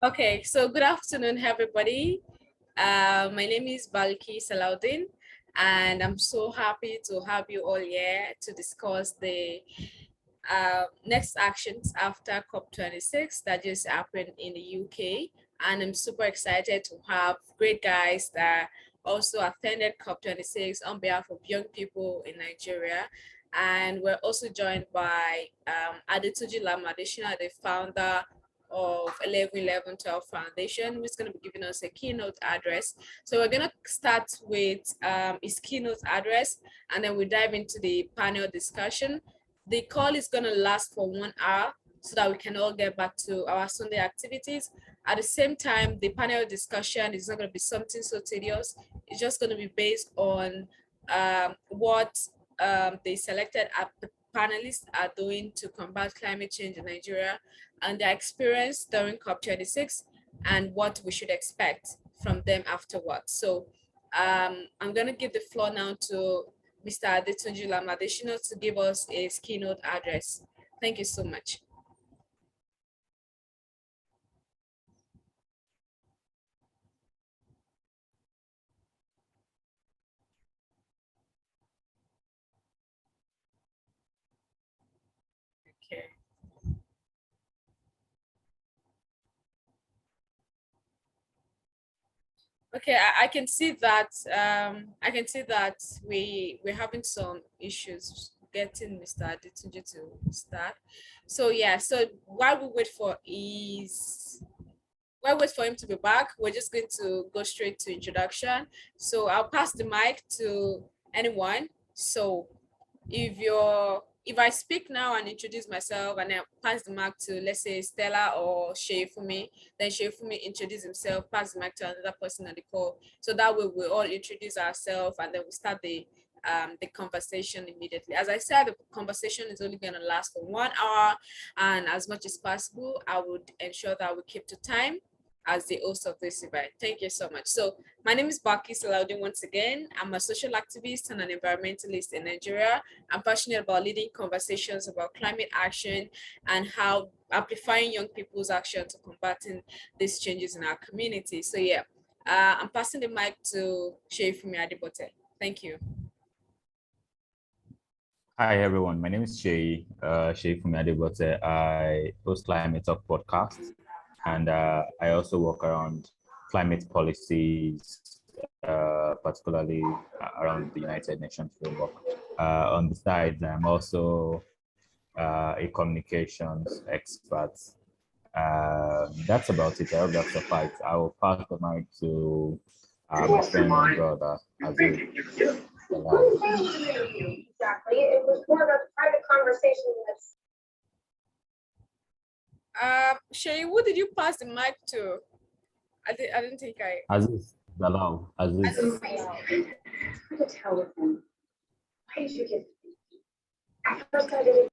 Okay, so good afternoon, everybody. My name is Balki Salaudin, and I'm so happy to have you all here to discuss the next actions after COP26 that just happened in the UK. And I'm super excited to have great guys that also attended COP26 on behalf of young people in Nigeria. And we're also joined by Adetuji Lamadeshina, the founder of 111112 Foundation, who's going to be giving us a keynote address. So we're going to start with his keynote address, and then we dive into the panel discussion. The call is going to last for 1 hour so that we can all get back to our Sunday activities. At the same time, the panel discussion is not going to be something so tedious. It's just going to be based on what the selected panelists are doing to combat climate change in Nigeria and their experience during COP26 and what we should expect from them afterwards. So I'm going to give the floor now to Mr. Adetunji Lamadeshina to give us a keynote address. Thank you so much. Okay. Okay, I can see that we're having some issues getting Mr. Adetunji to start. So yeah, so while we wait for him to be back, we're just going to go straight to introduction. So I'll pass the mic to anyone. So if I speak now and introduce myself and then pass the mic to, let's say, Stella or Sheifumi, then Sheifumi introduce himself, pass the mic to another person on the call. So that way we all introduce ourselves and then we start the conversation immediately. As I said, the conversation is only going to last for 1 hour, and as much as possible, I would ensure that we keep to time as the host of this event. Thank you so much. So my name is Baki Salaudin once again. I'm a social activist and an environmentalist in Nigeria. I'm passionate about leading conversations about climate action and how amplifying young people's action to combating these changes in our community. So yeah, I'm passing the mic to Sheifumi Adebote. Thank you. Hi everyone, my name is Sheifumi Adebote. I host Climate Talk podcast, and I also work around climate policies, particularly around the United Nations framework. On the side, I'm also a communications expert. That's about it. I hope that suffices. I will pass the mic to my friend and brother, Aziz. Exactly. It was more of a private conversation that's Shay, who did you pass the mic to? I didn't think I. Aziz, Dalal, Aziz. I could tell with him. Why did you get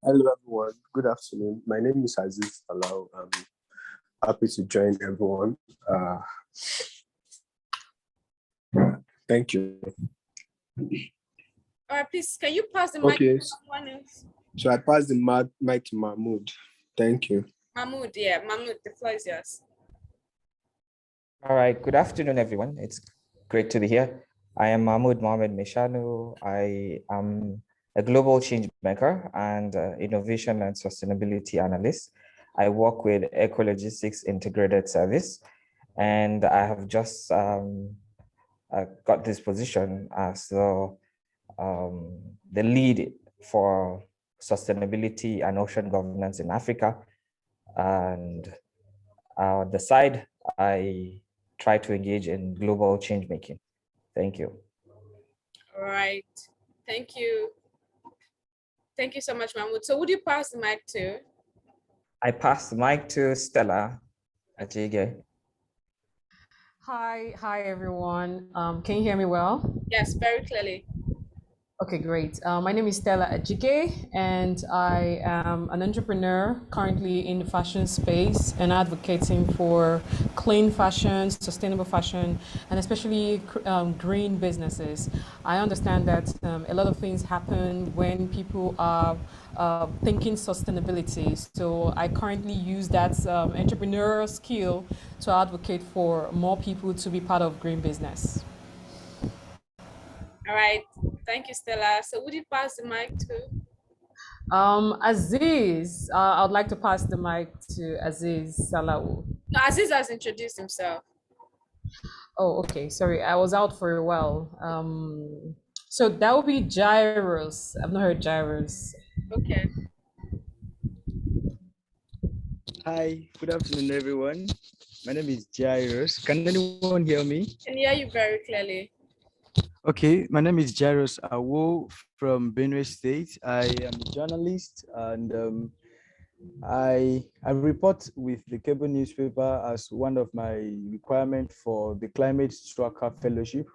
Hello everyone, good afternoon. My name is Aziz Alao. I'm happy to join everyone. Thank you. All right, please, can you pass the mic to someone else? So I pass the mic to Mahmoud. Thank you. Mahmoud, yeah, Mahmoud, the floor is yours. All right, good afternoon, everyone. It's great to be here. I am Mahmoud Mohamed Meshanu. I am a global change maker and innovation and sustainability analyst. I work with Ecologistics Integrated Service, and I have just got this position as the lead for sustainability and ocean governance in Africa. And on the side, I try to engage in global change making. Thank you. All right. Thank you. Thank you so much, Mahmoud. So would you pass the mic to? I pass the mic to Stella Ajige. Hi everyone. Can you hear me well? Yes, very clearly. Okay, great. My name is Stella Ajike, and I am an entrepreneur currently in the fashion space and advocating for clean fashion, sustainable fashion, and especially green businesses. I understand that a lot of things happen when people are thinking sustainability. So I currently use that entrepreneurial skill to advocate for more people to be part of green business. All right. Thank you, Stella. So would you pass the mic to? Aziz, I'd like to pass the mic to Aziz Salawu. No, Aziz has introduced himself. Oh, okay. Sorry, I was out for a while. So that would be Gyros. I've not heard Gyros. Okay. Hi, good afternoon, everyone. My name is Jairus. Can anyone hear me? Can hear you very clearly. Okay, my name is Jairus Awo from Benue State. I am a journalist and I report with the cable newspaper as one of my requirements for the Climate Tracker Fellowship,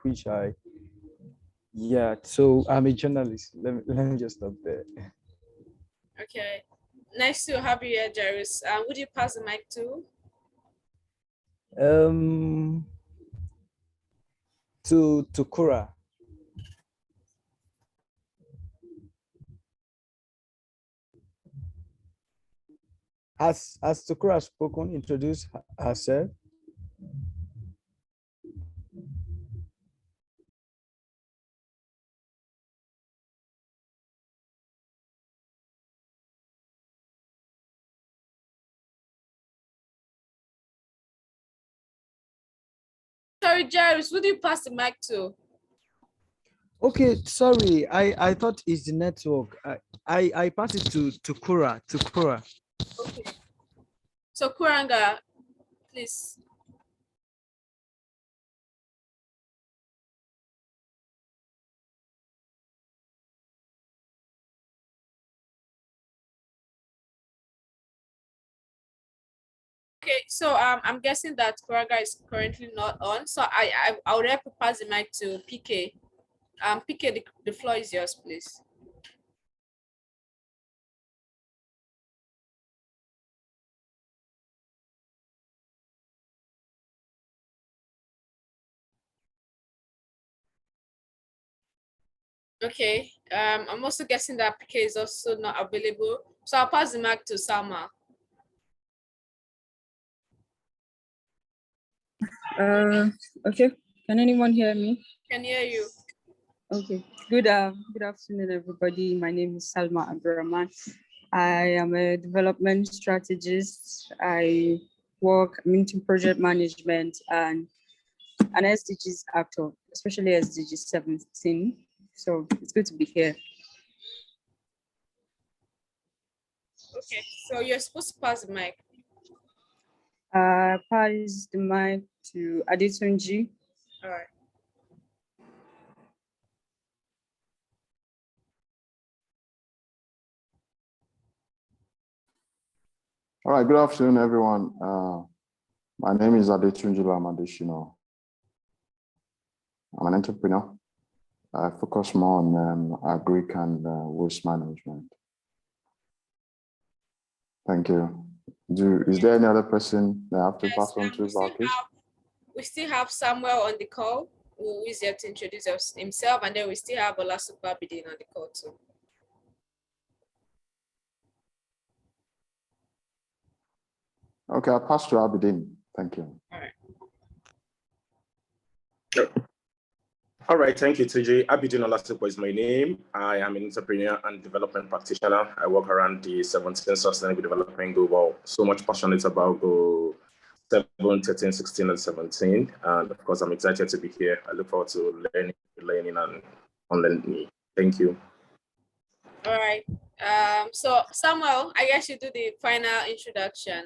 so I'm a journalist. Let me just stop there. Okay. Nice to have you here, Jairus. Would you pass the mic to? To Kura. Has Tukura spoken, introduced herself? Sorry, Jairus, would you pass the mic to? Okay, sorry. I thought it's the network. I pass it to Kura. Okay. So Kuranga, please. Okay, so I'm guessing that Kuranga is currently not on. So I would have to pass the mic to PK. PK, the floor is yours, please. Okay. I'm also guessing that PK is also not available. So I'll pass the mic to Salma. Okay. Can anyone hear me? Can hear you. Okay. Good afternoon, everybody. My name is Salma Abdurrahman. I am a development strategist. I'm into project management and an SDGs actor, especially SDG 17. So it's good to be here. Okay, so you're supposed to pass the mic. Pass the mic to Adetunji. All right. All right, good afternoon, everyone. My name is Adetunji Lamadeshino. I'm an entrepreneur. I focus more on agric and waste management. Thank you. Is there any other person that I have to pass on to, Balkis? We still have Samuel on the call, who is here to introduce himself, and then we still have Olasupo Abidin on the call too. Okay, I'll pass to Abidin. Thank you. All right. All right, thank you, TJ. Abidin Olasupo is my name. I am an entrepreneur and development practitioner. I work around the 17 Sustainable Development Goal. So much passionate about Goal 7, 13, 16, and 17. And of course, I'm excited to be here. I look forward to learning and unlearning. Thank you. All right. So Samuel, I guess you do the final introduction.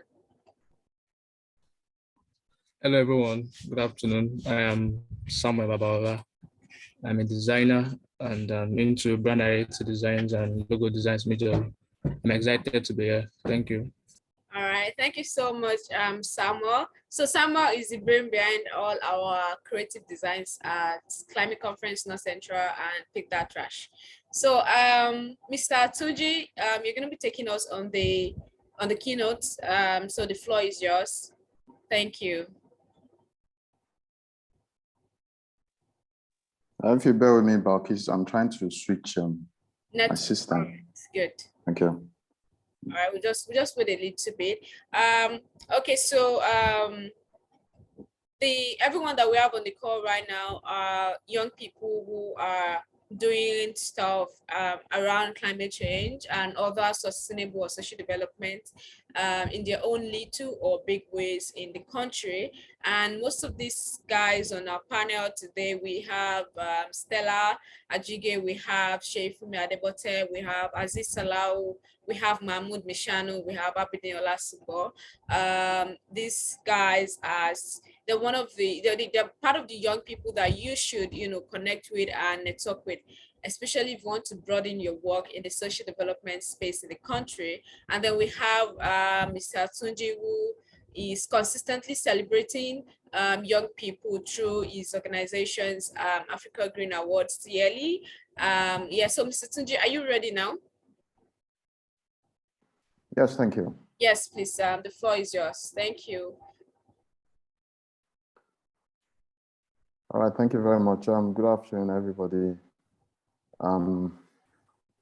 Hello, everyone. Good afternoon. I am Samuel Babaola. I'm a designer and I'm into brand identity designs and logo designs majorly. I'm excited to be here. Thank you. All right, thank you so much, Samuel. So Samuel is the brain behind all our creative designs at Climate Conference North Central and Pick That Trash. So Mr. Tunji, you're going to be taking us on the keynote. So the floor is yours. Thank you. If you bear with me, Balkis, I'm trying to switch my system. It's good. Thank you. All right, we just wait a little bit. Okay, so everyone that we have on the call right now are young people who are doing stuff around climate change and other sustainable or social development in their own little or big ways in the country. And most of these guys on our panel today, we have Stella Ajige, we have Sheifumi Adebote, we have Aziz Salau, we have Mahmoud Mishanu, we have Abidin Olasubo. These guys are they're one of they're part of the young people that you should, connect with and talk with, especially if you want to broaden your work in the social development space in the country. And then we have Mr. Tunji, who is consistently celebrating young people through his organization's Africa Green Awards yearly. Yeah, so Mr. Tunji, are you ready now? Yes, thank you. Yes, please, the floor is yours. Thank you. All right, thank you very much. Good afternoon, everybody.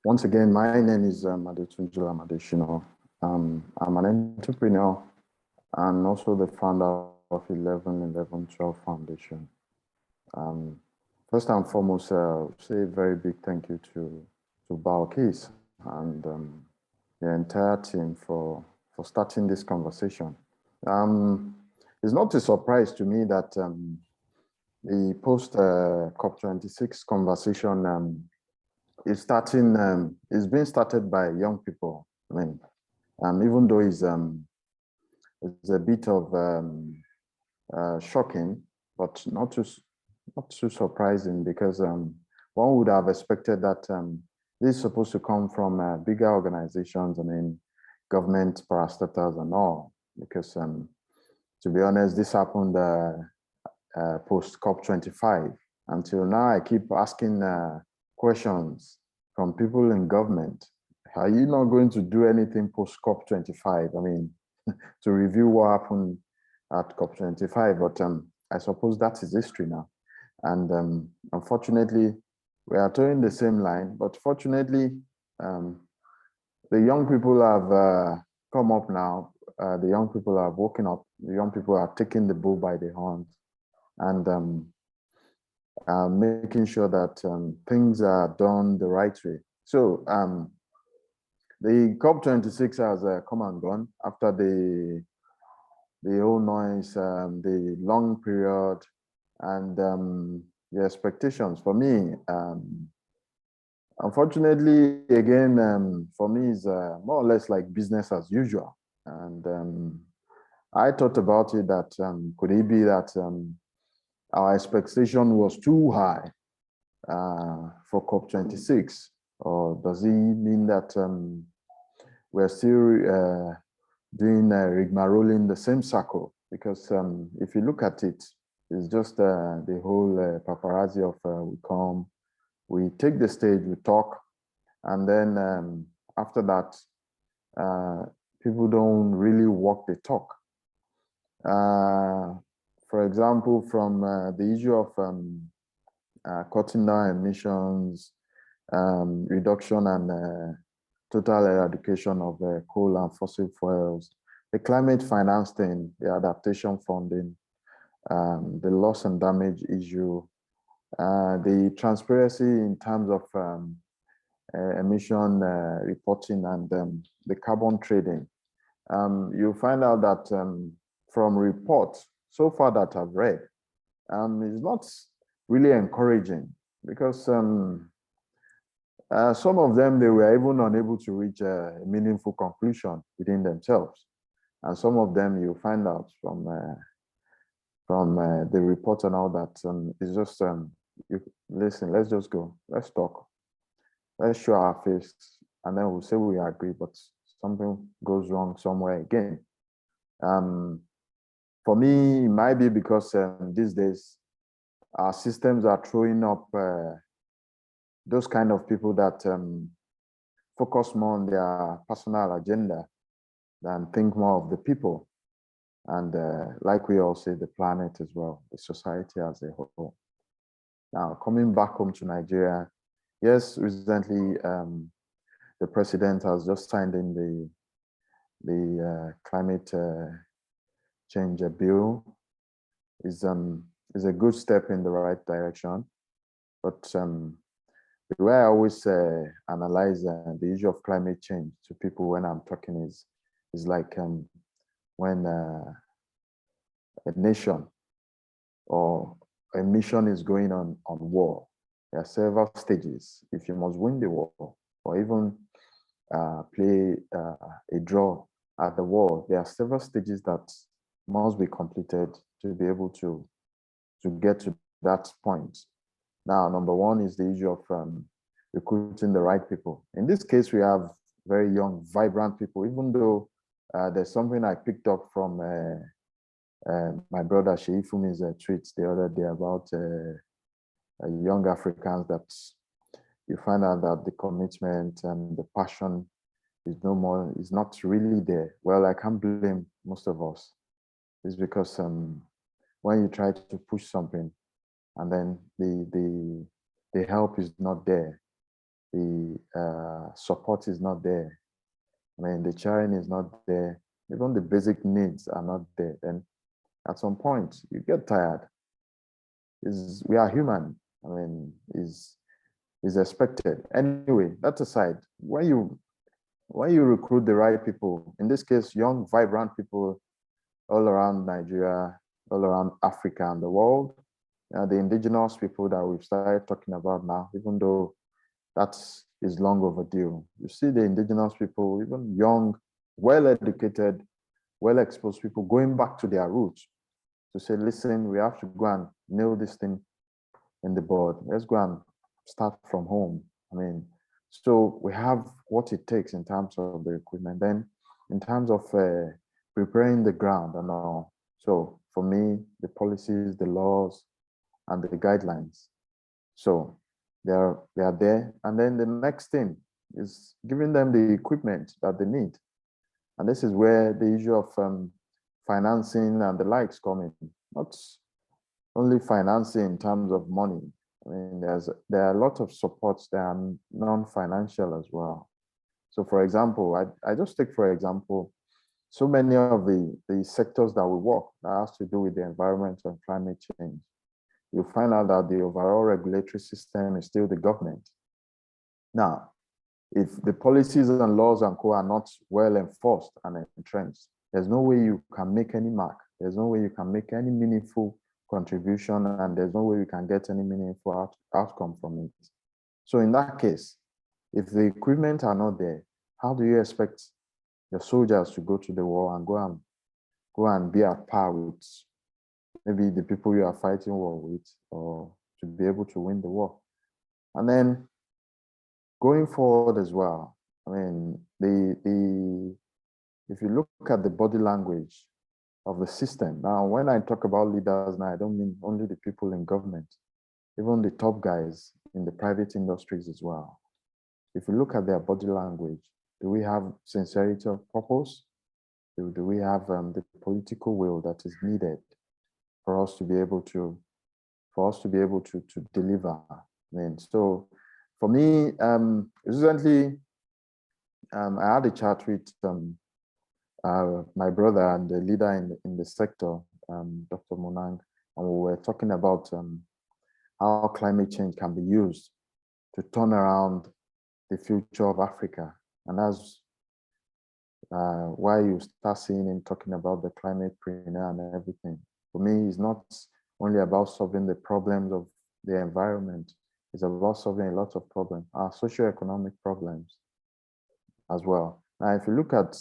Once again, my name is Adetunjula Madeshino. I'm an entrepreneur and also the founder of 111112 Foundation. First and foremost, say a very big thank you to Balkis and the entire team for starting this conversation. It's not a surprise to me that the post-COP26 conversation is being started by young people. I mean, even though it's a bit of shocking, but not too surprising, because one would have expected that this is supposed to come from bigger organizations. I mean, government parastatals and all, because to be honest, this happened post-COP25. Until now, I keep asking questions from people in government. Are you not going to do anything post-COP25? I mean, to review what happened at COP25, but I suppose that is history now. And unfortunately, we are towing the same line, but fortunately, the young people have come up now. The young people have woken up. The young people are taking the bull by the horns and making sure that things are done the right way. So the COP26 has come and gone after the whole noise, the long period, and the expectations. For me, unfortunately, again, for me, is more or less like business as usual. And I thought about it that could it be that our expectation was too high for COP26, or does it mean that we're still doing rigmarole in the same circle? Because if you look at it, it's just the whole paparazzi of we come, we take the stage, we talk, and then after that, people don't really walk the talk. For example, from the issue of cutting down emissions, reduction and total eradication of coal and fossil fuels, the climate finance thing, the adaptation funding, the loss and damage issue, the transparency in terms of emission reporting and the carbon trading. You'll find out that from reports so far that I've read, it's not really encouraging, because some of them, they were even unable to reach a meaningful conclusion within themselves. And some of them you find out from the report and all that, it's just, listen, let's just go, let's talk, let's show our face, and then we'll say we agree, but something goes wrong somewhere again. For me, it might be because these days our systems are throwing up those kind of people that focus more on their personal agenda than think more of the people. And like we all say, the planet as well, the society as a whole. Now, coming back home to Nigeria, yes, recently the president has just signed in the climate change bill. Is a good step in the right direction, but the way I always analyze the issue of climate change to people when I'm talking is like when a nation or a mission is going on war. There are several stages. If you must win the war or even play a draw at the war, there are several stages that must be completed to be able to get to that point. Now, number one is the issue of recruiting the right people. In this case, we have very young, vibrant people, even though there's something I picked up from my brother Sheifumi's tweets the other day about young Africans, that you find out that the commitment and the passion is not really there. Well, I can't blame most of us. It's because when you try to push something and then the help is not there, the support is not there, I mean, the sharing is not there, even the basic needs are not there, then at some point you get tired. We are human. I mean, is expected. Anyway, that aside, when you recruit the right people, in this case, young, vibrant people all around Nigeria, all around Africa and the world, the indigenous people that we've started talking about now, even though that is long overdue. You see the indigenous people, even young, well-educated, well-exposed people going back to their roots to say, listen, we have to go and nail this thing in the bud. Let's go and start from home. I mean, so we have what it takes in terms of the equipment. Then in terms of preparing the ground and all. So for me, the policies, the laws, and the guidelines. So they are there. And then the next thing is giving them the equipment that they need. And this is where the issue of financing and the likes come in. Not only financing in terms of money. I mean, there are a lot of supports that are non-financial as well. So for example, I just take for example, so many of the sectors that we work that has to do with the environment and climate change, you find out that the overall regulatory system is still the government. Now, if the policies and laws and co are not well enforced and entrenched, there's no way you can make any mark. There's no way you can make any meaningful contribution, and there's no way you can get any meaningful outcome from it. So in that case, if the equipment are not there, how do you expect your soldiers to go to the war and go and be at par with maybe the people you are fighting war with, or to be able to win the war? And then going forward as well, I mean, if you look at the body language of the system, now when I talk about leaders now, I don't mean only the people in government, even the top guys in the private industries as well. If you look at their body language, do we have sincerity of purpose? Do we have the political will that is needed for us to be able to deliver? I mean, so for me, recently I had a chat with my brother and the leader in the sector, Dr. Monang, and we were talking about how climate change can be used to turn around the future of Africa. And that's why you start seeing him talking about the climate preneur and everything. For me, it's not only about solving the problems of the environment, it's about solving a lot of problems, our socioeconomic problems as well. Now, if you look at,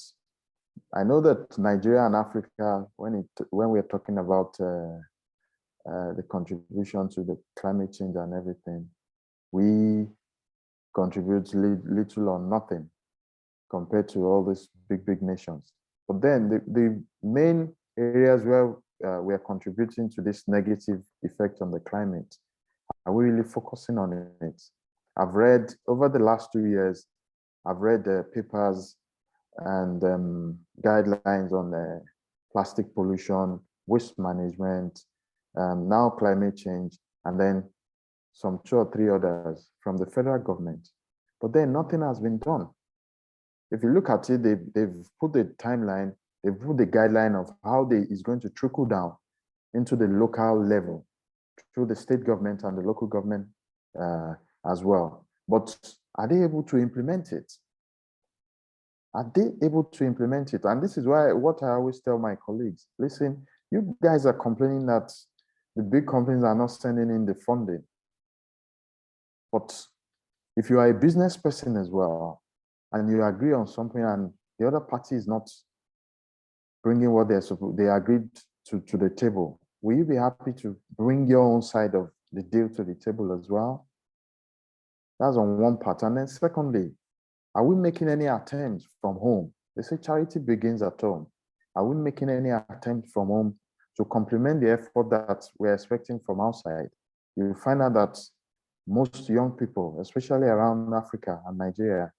I know that Nigeria and Africa, when we're talking about the contribution to the climate change and everything, we contribute little or nothing. compared to all these big nations. But then the main areas where we are contributing to this negative effect on the climate, are we really focusing on it? I've read over the last 2 years, I've read papers and guidelines on plastic pollution, waste management, now climate change, and then some 2 or 3 others from the federal government. But then nothing has been done. If you look at it, they've put the timeline, they've put the guideline of how it's going to trickle down into the local level through the state government and the local government as well. But are they able to implement it? Are they able to implement it? And this is why what I always tell my colleagues, listen, you guys are complaining that the big companies are not sending in the funding. But if you are a business person as well, and you agree on something and the other party is not bringing what they agreed to the table, will you be happy to bring your own side of the deal to the table as well? That's on one part. And then secondly, are we making any attempts from home? They say charity begins at home. Are we making any attempt from home to complement the effort that we're expecting from outside? You find out that most young people, especially around Africa and Nigeria,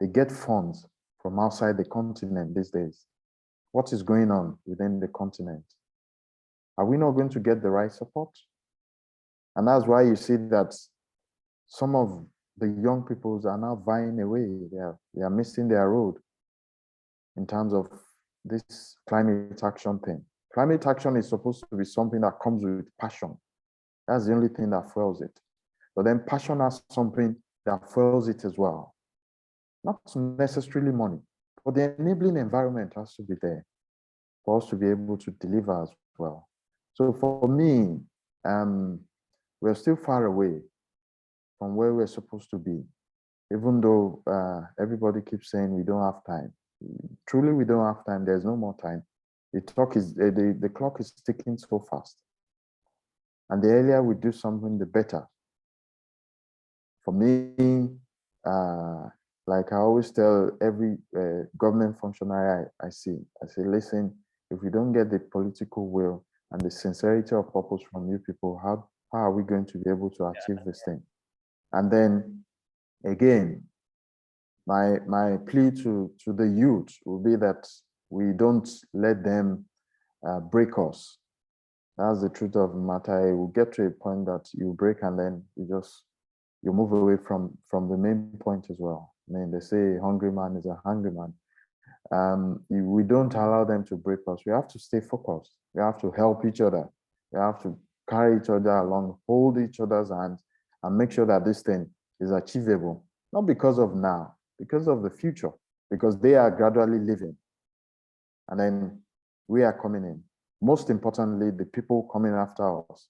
they get funds from outside the continent these days. What is going on within the continent? Are we not going to get the right support? And that's why you see that some of the young peoples are now vying away. They are missing their road in terms of this climate action thing. Climate action is supposed to be something that comes with passion. That's the only thing that fuels it. But then passion has something that fuels it as well. Not necessarily money, but the enabling environment has to be there for us to be able to deliver as well. So for me, we're still far away from where we're supposed to be, even though everybody keeps saying we don't have time. Truly, we don't have time. There's no more time. The clock is ticking so fast. And the earlier we do something, the better. For me, like I always tell every government functionary I say, listen, if we don't get the political will and the sincerity of purpose from you people, how are we going to be able to achieve this thing? And then again, my plea to the youth will be that we don't let them break us. That's the truth of the matter. It will get to a point that you break and then you move away from the main point as well. I mean, they say a hungry man is a hungry man. We don't allow them to break us. We have to stay focused. We have to help each other. We have to carry each other along, hold each other's hands, and make sure that this thing is achievable. Not because of now, because of the future, because they are gradually living. And then we are coming in. Most importantly, the people coming after us,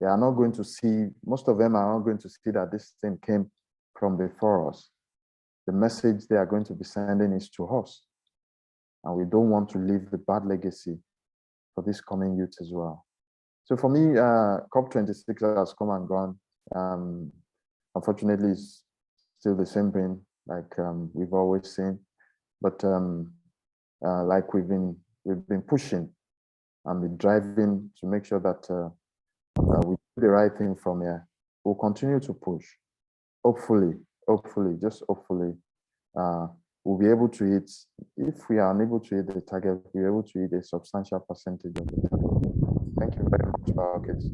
they are not going to see, most of them are not going to see that this thing came from before us. The message they are going to be sending is to us. And we don't want to leave the bad legacy for this coming youth as well. So for me, COP26 has come and gone. Unfortunately, it's still the same thing like we've always seen. But like we've been pushing and been driving to make sure that we do the right thing from here. We'll continue to push. Hopefully, just hopefully, we'll be able to hit, if we are unable to hit the target, we'll be able to hit a substantial percentage of the target. Thank you very much for our case.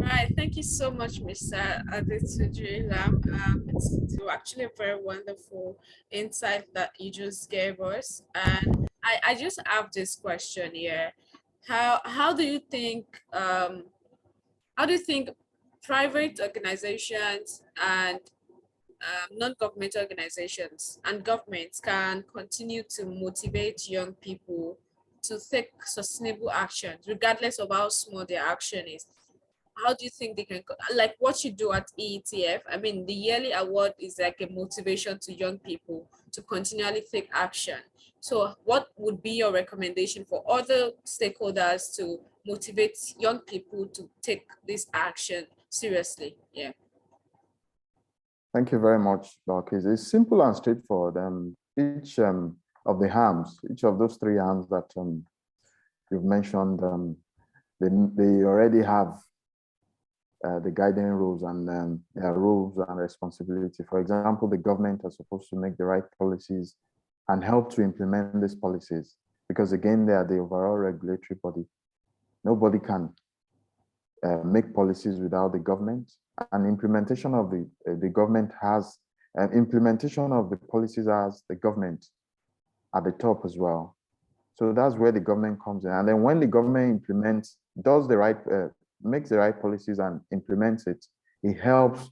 All right, thank you so much, Mr. Adetuju Lam. It's actually a very wonderful insight that you just gave us. And I just have this question here. How do you think private organizations and non-government organizations and governments can continue to motivate young people to take sustainable actions, regardless of how small their action is? How do you think they can, like what you do at EETF? I mean, the yearly award is like a motivation to young people to continually take action. So what would be your recommendation for other stakeholders to motivate young people to take this action seriously? Yeah. Thank you very much, Balkis. It's simple and straightforward. Each of the harms, each of those three harms that you've mentioned, they already have the guiding rules and their rules and responsibility. For example, the government are supposed to make the right policies and help to implement these policies, because again, they are the overall regulatory body. Nobody can make policies without the government, and implementation of the government has implementation of the policies as the government at the top as well. So that's where the government comes in. And then when the government implements, does the right, makes the right policies and implements it, it helps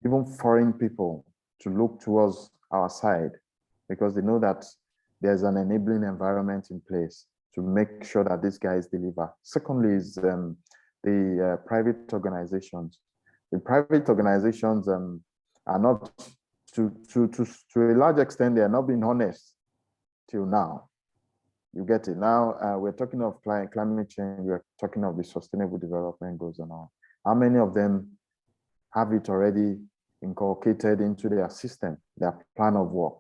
even foreign people to look towards our side, because they know that there's an enabling environment in place to make sure that these guys deliver. Secondly is the private organizations. The private organizations are not, to a large extent, they are not being honest till now. You get it. Now we're talking of climate change, we're talking of the sustainable development goals and all. How many of them have it already inculcated into their system, their plan of work?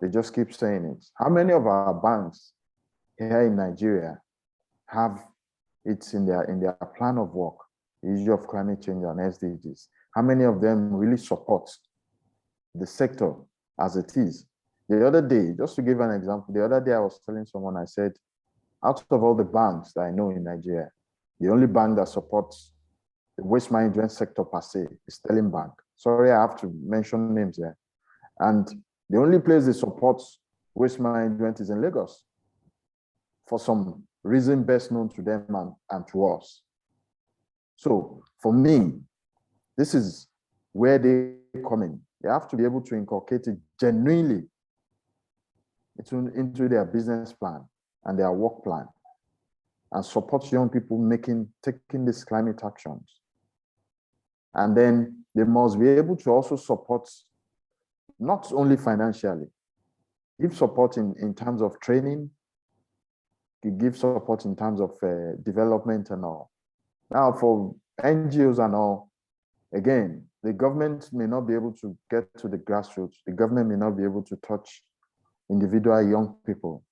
They just keep saying it. How many of our banks here in Nigeria have it in their plan of work, the issue of climate change and SDGs? How many of them really support the sector as it is? The other day, just to give an example, the other day I was telling someone, I said, out of all the banks that I know in Nigeria, the only bank that supports the waste management sector per se is Sterling Bank. Sorry, I have to mention names here. And the only place they support waste management is in Lagos, for some reason best known to them and to us. So for me, this is where they come in. They have to be able to inculcate it genuinely into their business plan and their work plan, and support young people taking these climate actions. And then they must be able to also support, not only financially, give support in terms of training, give support in terms of development and all. Now for NGOs and all, again, the government may not be able to get to the grassroots. The government may not be able to touch individual young people.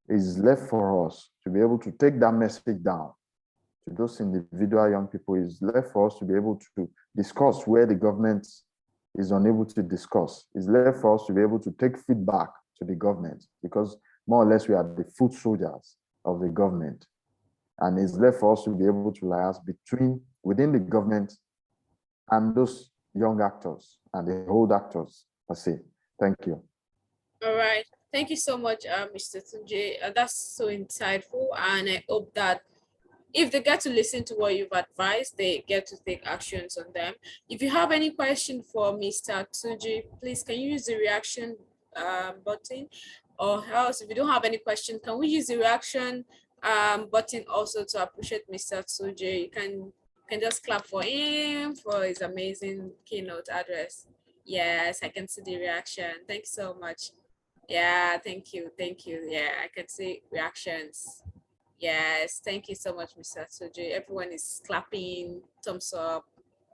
It's left for us to be able to take that message down to those individual young people. It's left for us to be able to discuss where the government is unable to discuss. It's left for us to be able to take feedback to the government, because more or less we are the foot soldiers of the government. And it's left for us to be able to liaise within the government and those young actors and the old actors per se. Thank you. All right. Thank you so much, Mr. Tunji. That's so insightful. And I hope that if they get to listen to what you've advised, they get to take actions on them. If you have any question for Mr. Tunji, please, can you use the reaction button? Or else, if you don't have any question, can we use the reaction button also to appreciate Mr. Tunji? You can just clap for him for his amazing keynote address. Yes, I can see the reaction. Thank you so much. Yeah, thank you. Yeah, I can see reactions. Yes, thank you so much, Mr. Tunji. Everyone is clapping, thumbs up.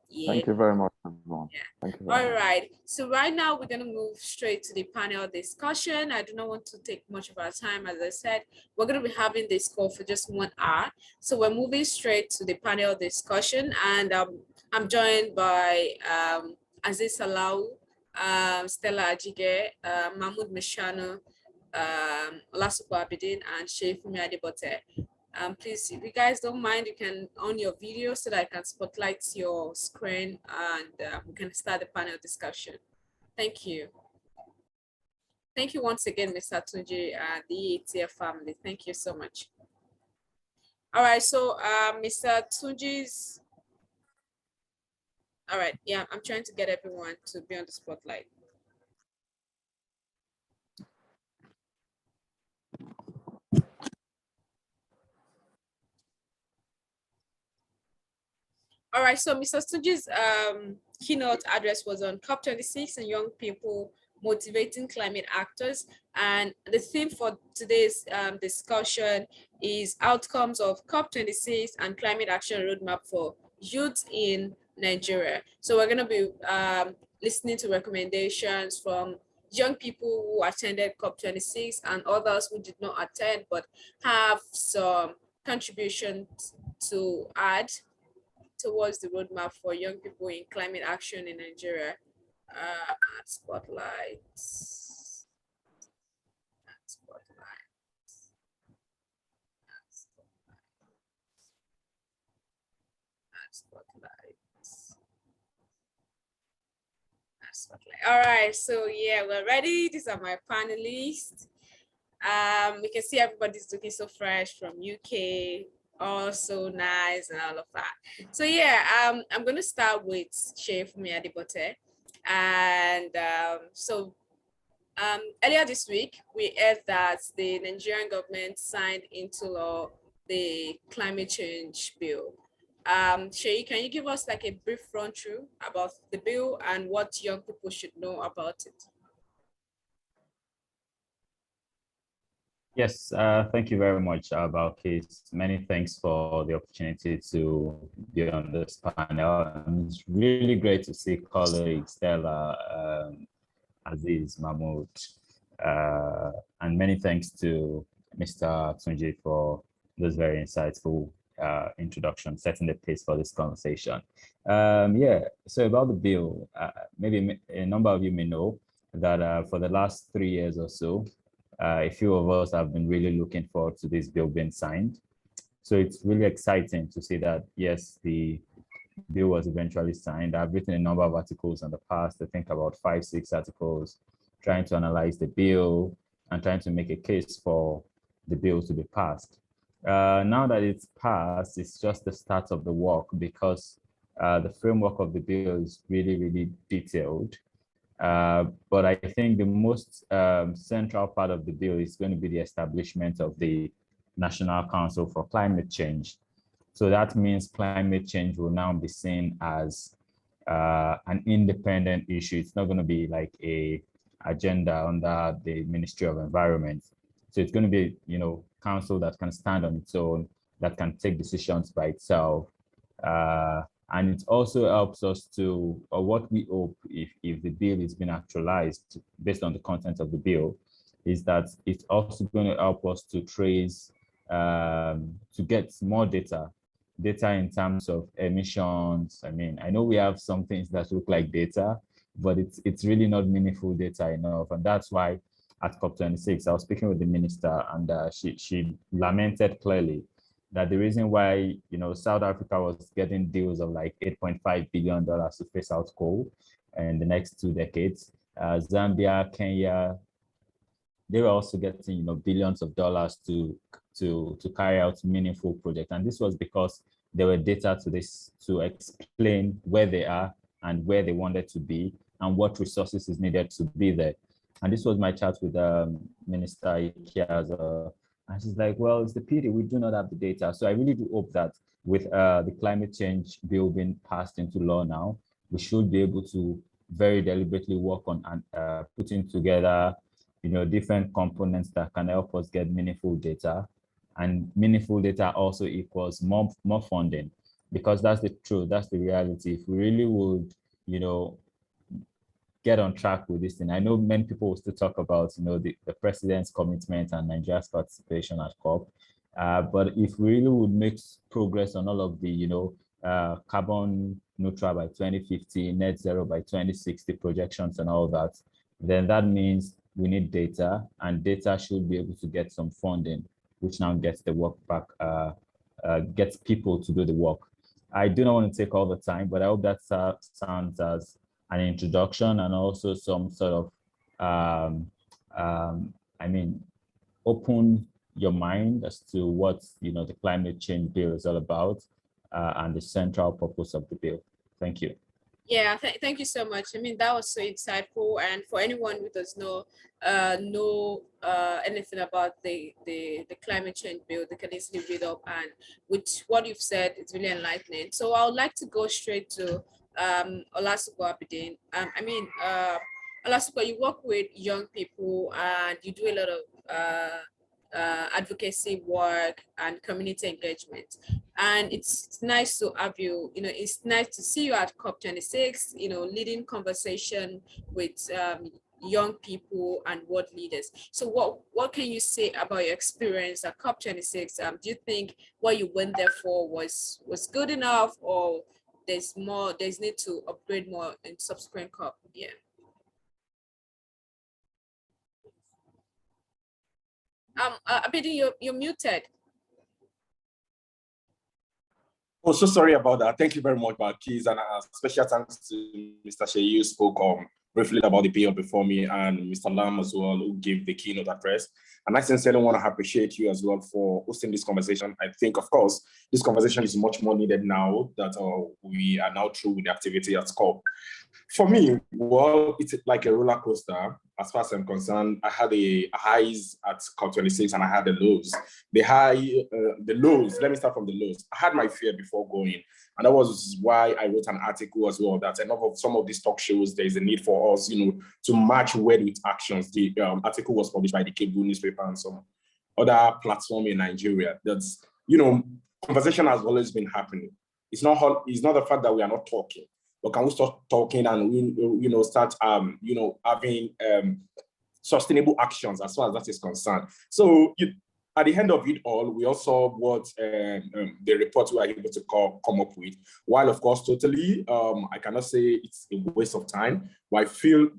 Yeah. Thank you very much, everyone. Yeah. Thank you very All much. right. So right now we're going to move straight to the panel discussion. I do not want to take much of our time. As I said, we're going to be having this call for just 1 hour. So we're moving straight to the panel discussion, and I'm joined by Aziz Salau, Stella Ajige, Mahmoud Meshanu, Olasupo Abidin, and Sheifumi Adebote. Please, if you guys don't mind, you can on your video so that I can spotlight your screen, and we can start the panel discussion. Thank you. Thank you once again, Mr. Tunji and the ETF family. Thank you so much. All right, so Mr. Tunji's, all right, yeah, I'm trying to get everyone to be on the spotlight. All right, so Mr. Tunji's keynote address was on COP26 and young people motivating climate actors. And the theme for today's discussion is outcomes of COP26 and climate action roadmap for youth in Nigeria. So we're going to be listening to recommendations from young people who attended COP26 and others who did not attend but have some contributions to add towards the roadmap for young people in climate action in Nigeria. Spotlight. All right, so yeah, we're ready. These are my panelists. We can see everybody's looking so fresh from UK, all so nice and all of that. So yeah, I'm going to start with Chef Miadibote. And earlier this week, we heard that the Nigerian government signed into law the climate change bill. Shay, can you give us like a brief run through about the bill and what young people should know about it? Yes, thank you very much, Balkis. Many thanks for the opportunity to be on this panel. And it's really great to see colleagues Stella, Aziz, Mahmoud, and many thanks to Mr. Tunji for this very insightful introduction, setting the pace for this conversation. Yeah, so about the bill, maybe a number of you may know that for the last 3 years or so, a few of us have been really looking forward to this bill being signed. So it's really exciting to see that, yes, the bill was eventually signed. I've written a number of articles in the past, I think about 5, 6 articles, trying to analyze the bill and trying to make a case for the bill to be passed. Now that it's passed, it's just the start of the work because the framework of the bill is really, really detailed. But I think the most central part of the bill is going to be the establishment of the National Council for Climate Change. So that means climate change will now be seen as an independent issue. It's not going to be like a agenda under the Ministry of Environment. So it's going to be, council that can stand on its own, that can take decisions by itself. And it also helps us to, or what we hope if the bill is being actualized based on the content of the bill, is that it's also going to help us to trace, to get more data in terms of emissions. I mean, I know we have some things that look like data, but it's really not meaningful data enough. And that's why at COP26, I was speaking with the minister and she lamented clearly that the reason why, South Africa was getting deals of like $8.5 billion to phase out coal in the next 2 decades, Zambia, Kenya, they were also getting, billions of dollars to carry out meaningful projects. And this was because there were data to this to explain where they are and where they wanted to be and what resources is needed to be there. And this was my chat with Minister Ikiaza. And she's like, well, it's the pity we do not have the data. So I really do hope that with the climate change bill being passed into law now, we should be able to very deliberately work on putting together, different components that can help us get meaningful data. And meaningful data also equals more funding, because that's the truth, that's the reality. If we really would, get on track with this thing. I know many people will still talk about, the president's commitment and Nigeria's participation at COP. But if we really would make progress on all of the, carbon neutral by 2050, net zero by 2060 projections and all that, then that means we need data, and data should be able to get some funding, which now gets the work back, gets people to do the work. I do not want to take all the time, but I hope that sounds as an introduction and also some sort of, open your mind as to what, the climate change bill is all about and the central purpose of the bill. Thank you. Yeah, thank you so much. I mean, that was so insightful. And for anyone who does know anything about the climate change bill, they can easily read up. And with what you've said, it's really enlightening. So I would like to go straight to Olasupo Abidin. Olasupo, you work with young people and you do a lot of advocacy work and community engagement. And it's nice to have you, it's nice to see you at COP26, leading conversation with young people and world leaders. So what can you say about your experience at COP26? Do you think what you went there for was good enough, or there's need to upgrade more in subsequent COP? Yeah. Abidi, you're muted. Oh, so sorry about that. Thank you very much, Balkis, and special thanks to Mr. Shei, who spoke briefly about the period before me, and Mr. Lam as well, who gave the keynote address. And I sincerely want to appreciate you as well for hosting this conversation. I think, of course, this conversation is much more needed now that we are now through with the activity at COP. For me, well, it's like a roller coaster. As far as I'm concerned, I had the highs at COP26 and I had the lows. The lows, let me start from the lows. I had my fear before going. And that was why I wrote an article as well, that enough of some of these talk shows, there's a need for us, to match word with actions. The article was published by the Cable newspaper and some other platform in Nigeria. That's, conversation has always been happening. It's not the fact that we are not talking. But can we start talking and we, start having sustainable actions as far as that is concerned? So at the end of it all, we also what the report we are able to come up with. While of course, totally, I cannot say it's a waste of time, but I feel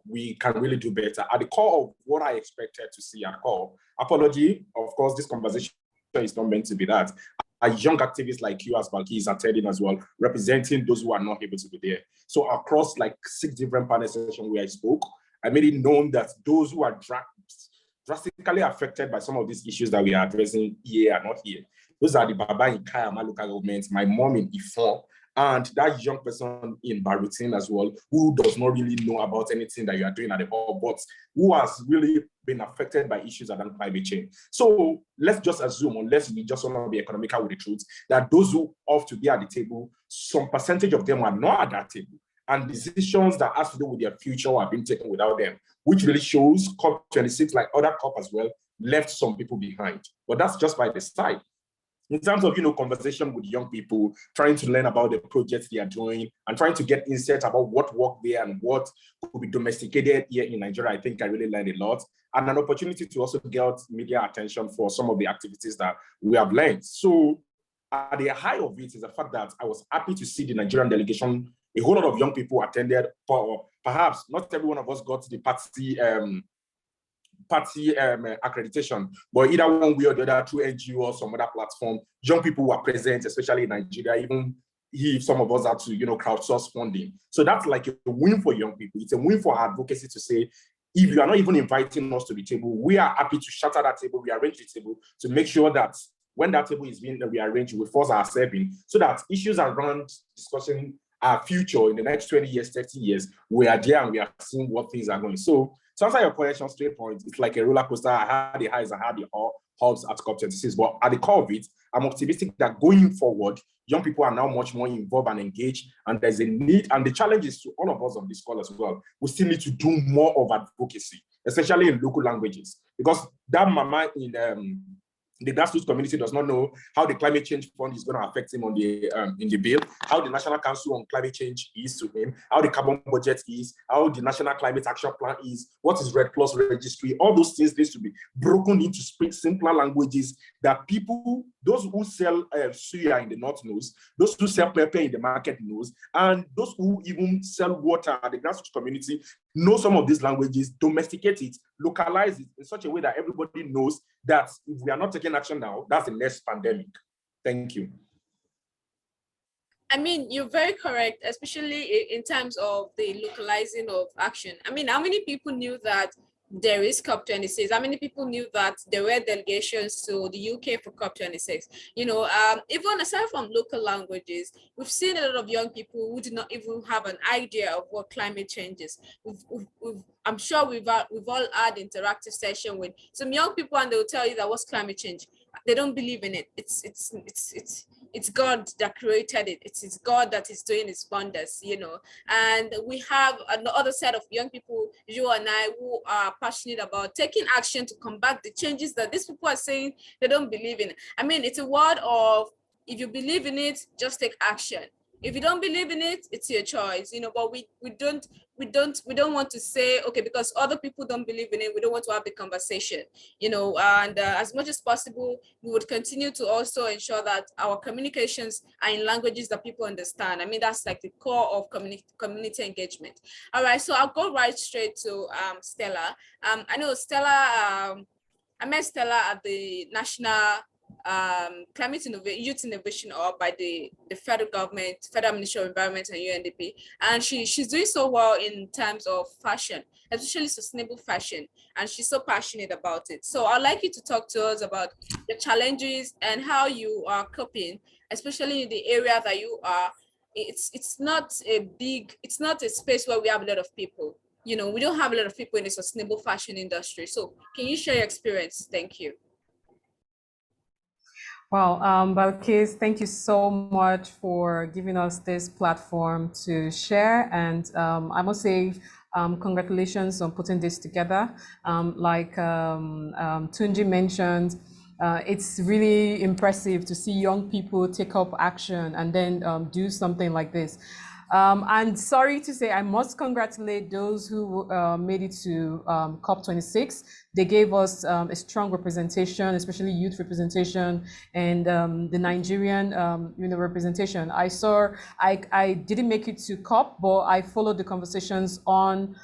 we can really do better. At the core of what I expected to see at COP, apology, of course, this conversation is not meant to be that. A young activists like you as Balkis attending as well, representing those who are not able to be there. So across like 6 different panel sessions where I spoke, I made it known that those who are drastically affected by some of these issues that we are addressing here are not here. Those are the Baba in Kayama local government, my mom in Ifon, and that young person in Barutin as well, who does not really know about anything that you are doing at the hall, but who has really been affected by issues around climate change. So let's just assume, unless we just want to be economical with the truth, that those who ought to be at the table, some percentage of them are not at that table. And decisions that has to do with their future are being taken without them, which really shows COP26, like other COP as well, left some people behind. But that's just by the side. In terms of, conversation with young people, trying to learn about the projects they are doing and trying to get insights about what worked there and what could be domesticated here in Nigeria, I think I really learned a lot. And an opportunity to also get media attention for some of the activities that we have learned. So at the high of it is the fact that I was happy to see the Nigerian delegation. A whole lot of young people attended, perhaps not every one of us got the party accreditation, but either one way or the other through NGO or some other platform, young people were present, especially in Nigeria, even if some of us had to, crowdsource funding. So that's like a win for young people. It's a win for advocacy to say, if you are not even inviting us to the table, we are happy to shatter that table, rearrange the table to make sure that when that table is being rearranged, we force ourselves in, so that issues around discussing our future in the next 20 years, 30 years, we are there and we are seeing what things are going. So to answer your question straight point, it's like a roller coaster. I had the highs, I had the hubs at COP26, but at the core of it, I'm optimistic that going forward, young people are now much more involved and engaged, and there's a need, and the challenge is to all of us on this call as well. We still need to do more of advocacy, especially in local languages, because that mama in the grassroots community does not know how the climate change fund is going to affect him on the in the bill, how the National Council on Climate Change is to him, how the carbon budget is, how the National Climate Action Plan is, what is Red Plus registry. All those things need to be broken into simpler languages that people, those who sell suya in the north knows, those who sell pepper in the market knows, and those who even sell water at the grassroots community know some of these languages, domesticate it, localize it in such a way that everybody knows that if we are not taking action now, that's the next pandemic. Thank you. I mean, you're very correct, especially in terms of the localizing of action. I mean, how many people knew that there is COP26? How many people knew that there were delegations to the UK for COP26? Even aside from local languages, we've seen a lot of young people who do not even have an idea of what climate change is. I'm sure we've all had interactive session with some young people, and they'll tell you that what's climate change. They don't believe in it. it's God that created it. It's God that is doing its wonders, you know. And we have another set of young people, you and I, who are passionate about taking action to combat the changes that these people are saying they don't believe in. I mean, it's a word of, if you believe in it, just take action. If you don't believe in it, it's your choice, you know. But we don't want to say, okay, because other people don't believe in it, we don't want to have the conversation, you know. And as much as possible, we would continue to also ensure that our communications are in languages that people understand. I mean, that's like the core of community engagement. All right, so I'll go right straight to Stella. I know Stella, I met Stella at the National Youth Innovation Hub by the federal government, Federal Ministry of Environment and UNDP. And she's doing so well in terms of fashion, especially sustainable fashion. And she's so passionate about it. So I'd like you to talk to us about the challenges and how you are coping, especially in the area that you are. It's not a space where we have a lot of people. You know, we don't have a lot of people in the sustainable fashion industry. So can you share your experience? Thank you. Well, Balkis, thank you so much for giving us this platform to share. And I must say, congratulations on putting this together. Like Tunji mentioned, it's really impressive to see young people take up action and then do something like this. And sorry to say, I must congratulate those who made it to COP26. They gave us a strong representation, especially youth representation, and the Nigerian representation. I didn't make it to COP, but I followed the conversations online,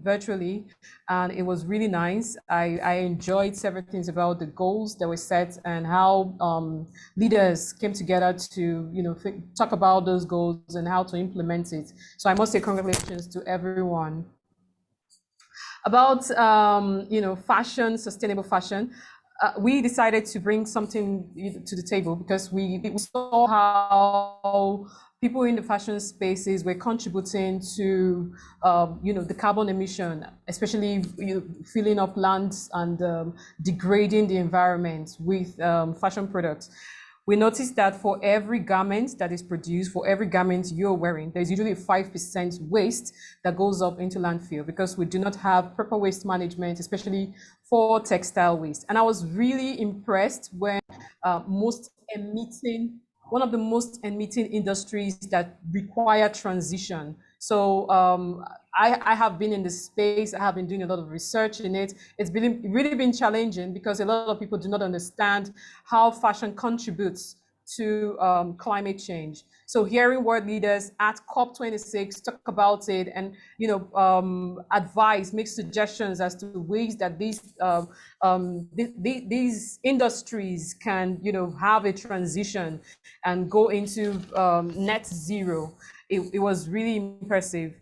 virtually, and it was really nice. I enjoyed several things about the goals that were set and how leaders came together to talk about those goals and how to implement it. So I must say congratulations to everyone. About fashion, sustainable fashion, we decided to bring something to the table because we saw how people in the fashion spaces were contributing to the carbon emission, especially filling up lands and degrading the environment with fashion products. We noticed that for every garment that is produced, for every garment you're wearing, there's usually 5% waste that goes up into landfill because we do not have proper waste management, especially for textile waste. And I was really impressed when one of the most emitting industries that require transition. So I have been in this space. I have been doing a lot of research in it. It's really been challenging because a lot of people do not understand how fashion contributes to climate change. So hearing world leaders at COP26 talk about it and advise, make suggestions as to ways that these industries can have a transition and go into net zero. It was really impressive.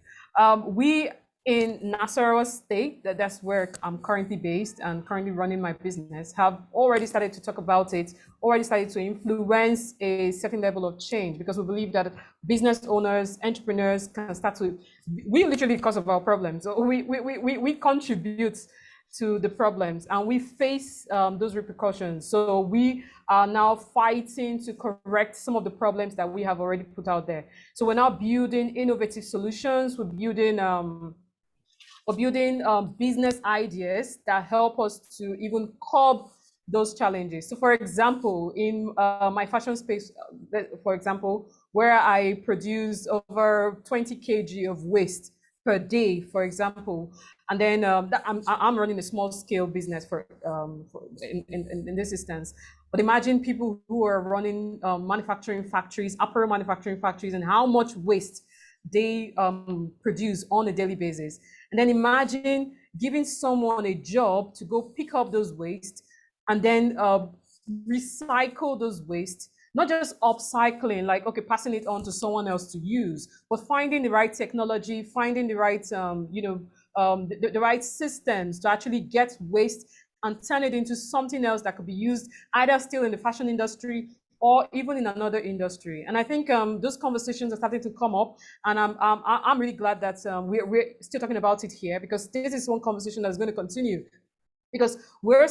We in Nasarawa State, that's where I'm currently based and currently running my business, have already started to talk about it, already started to influence a certain level of change because we believe that business owners, entrepreneurs can start to, we literally, because of our problems, so we contribute to the problems and we face those repercussions. So we are now fighting to correct some of the problems that we have already put out there. So we're now building innovative solutions. We're building business ideas that help us to even curb those challenges. So for example, in my fashion space, for example, where I produce over 20 kg of waste per day, for example, and then I'm running a small scale business in this instance. But imagine people who are running manufacturing factories, apparel manufacturing factories, and how much waste they produce on a daily basis. And then imagine giving someone a job to go pick up those waste and then recycle those waste, not just upcycling, like, okay, passing it on to someone else to use, but finding the right technology, finding the right, the right systems to actually get waste and turn it into something else that could be used either still in the fashion industry or even in another industry. And I think those conversations are starting to come up, and I'm really glad that we're still talking about it here because this is one conversation that's going to continue. because we're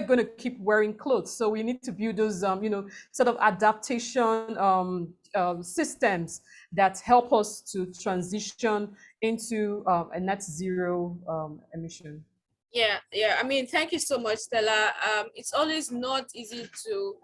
going to keep wearing clothes, so we need to build those sort of adaptation systems that help us to transition into a net zero emission. Yeah. I mean, thank you so much, Stella. It's always not easy to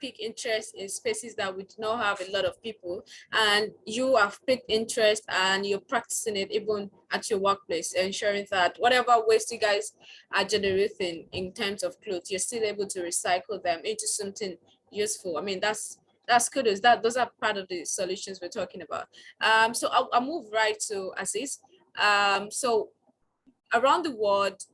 pick interest in spaces that we do not have a lot of people, and you have picked interest and you're practicing it even at your workplace, ensuring that whatever waste you guys are generating in terms of clothes, you're still able to recycle them into something useful. I mean, that's kudos. Those are part of the solutions we're talking about. So I'll move right to Aziz. So around the world,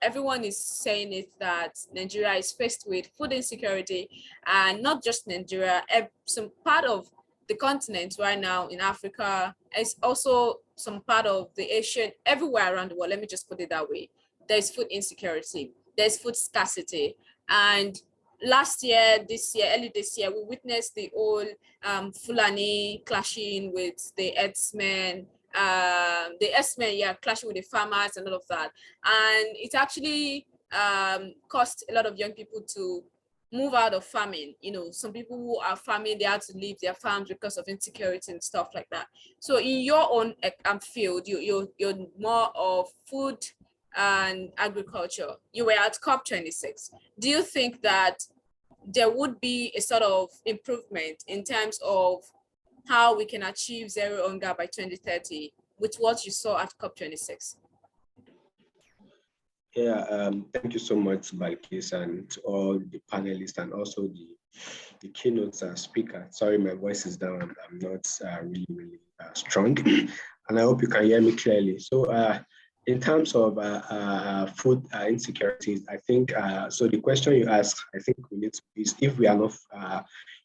everyone is saying it that Nigeria is faced with food insecurity, and not just Nigeria, some part of the continent right now in Africa, is also some part of the Asian, everywhere around the world, let me just put it that way. There's food insecurity, there's food scarcity. And last year, early this year, we witnessed the old Fulani clashing with the herdsmen, clashing with the farmers and all of that. And it actually caused a lot of young people to move out of farming. You know, some people who are farming, they had to leave their farms because of insecurity and stuff like that. So in your own field, you're more of food and agriculture. You were at COP26. Do you think that there would be a sort of improvement in terms of how we can achieve zero hunger by 2030 with what you saw at COP26? Yeah, thank you so much, Balkis, and to all the panelists and also the keynote speaker. Sorry, my voice is down. I'm not really strong, and I hope you can hear me clearly. So in terms of food insecurities, I think, so the question you asked, I think we need to is if we are not,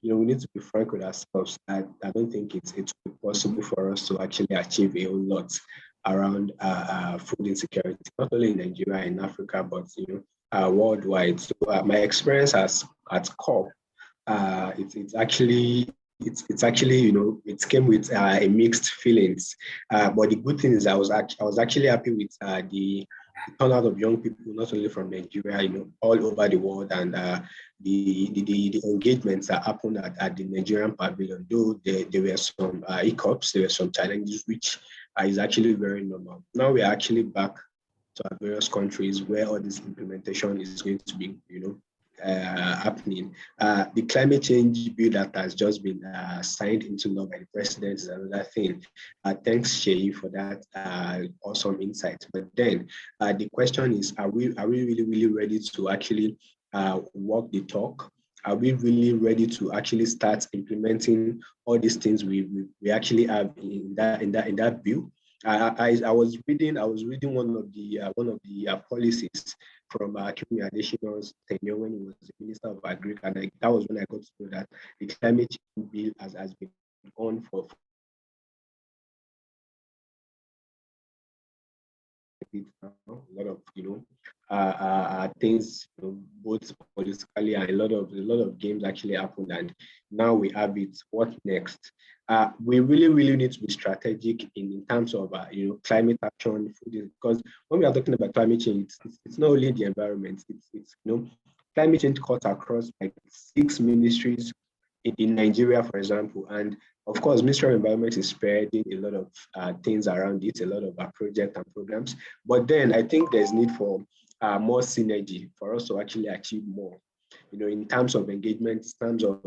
we need to be frank with ourselves. I don't think it's possible for us to actually achieve a whole lot around food insecurity, not only in Nigeria, in Africa, but worldwide. So my experience at COP, it's actually it came with a mixed feelings. But the good thing is I was actually happy with the turnout of young people, not only from Nigeria, all over the world, and the engagements that happened at the Nigerian pavilion. Though there were some hiccups, there were some challenges, which is actually very normal. Now we are actually back to our various countries where all this implementation is going to be, happening. The climate change bill that has just been signed into law by the president is another thing. Thanks, Shay, for that awesome insight. But then the question is, are we really ready to actually walk the talk? Are we really ready to actually start implementing all these things we actually have in that bill? I was reading one of the policies from Kimi Adesina's tenure when he was the Minister of Agri, and that was when I got to know that the climate change bill has been on for a lot of things, both politically, and a lot of games actually happened, and now we have it. What next? We really need to be strategic in terms of climate action, because when we are talking about climate change, it's not only the environment. It's climate change cuts across like 6 ministries in Nigeria, for example, and of course, Ministry of Environment is spreading a lot of things around it, a lot of projects and programs. But then I think there's need for more synergy for us to actually achieve more. In terms of engagement, in terms of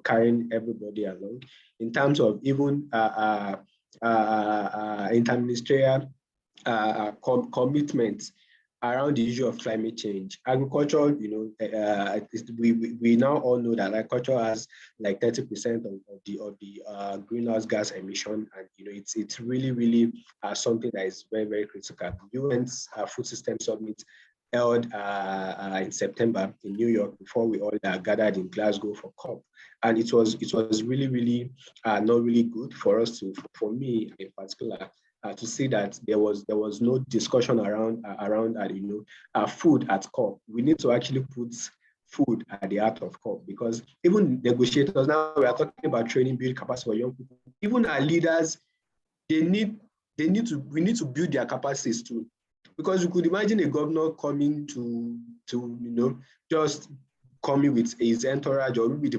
carrying everybody along, in terms of even interministerial commitments around the issue of climate change. Agriculture, we now all know that agriculture has like 30% of the greenhouse gas emission, and it's really something that is very critical. UN's Food System Summit held in September in New York before we all gathered in Glasgow for COP, and it was really not really good for for me in particular. To see that there was no discussion around food at COP. We need to actually put food at the heart of COP, because even negotiators, now we are talking about training, build capacity for young people. Even our leaders, we need to build their capacities too. Because you could imagine a governor coming to just coming with his entourage, or maybe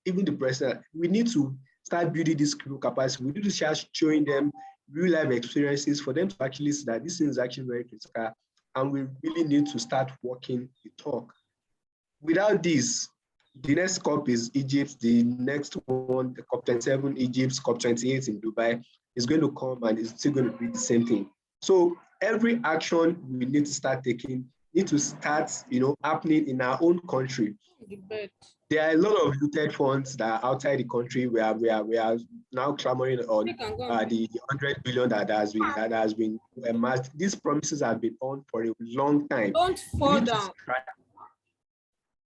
even the president. We need to start building this capacity. We need to start showing them real life experiences for them to actually see that this thing is actually very critical, and we really need to start walking the talk. Without this, the next COP is Egypt, the next one, the COP27 Egypt, COP28 in Dubai, is going to come and it's still going to be the same thing. So every action we need to start taking need to start, happening in our own country. There are a lot of looted funds that are outside the country. We are now clamoring on the 100 billion that has been amassed. These promises have been on for a long time. Don't fall down.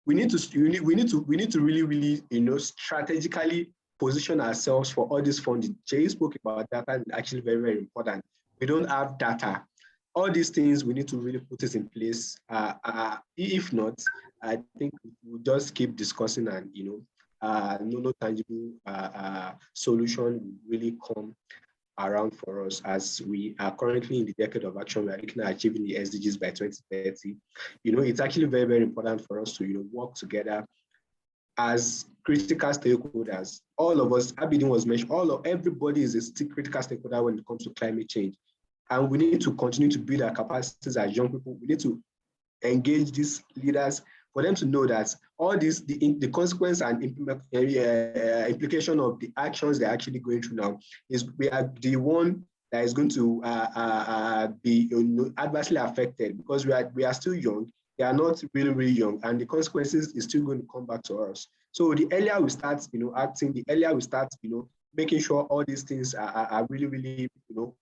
We need to really, strategically position ourselves for all this funding. Jay spoke about data, and actually very, very important. We don't have data. All these things, we need to really put it in place. If not, I think we'll just keep discussing, and no tangible solution will really come around for us, as we are currently in the decade of action. We are looking at achieving the SDGs by 2030. It's actually very, very important for us to work together as critical stakeholders. All of us, Abidin was mentioned, everybody is a critical stakeholder when it comes to climate change. And we need to continue to build our capacities as young people. We need to engage these leaders for them to know that all this, the consequence and implication of the actions they're actually going through now is we are the one that is going to be adversely affected, because we are still young. They are not really, really young, and the consequences is still going to come back to us. So the earlier we start, acting, the earlier we start, making sure all these things are really, really,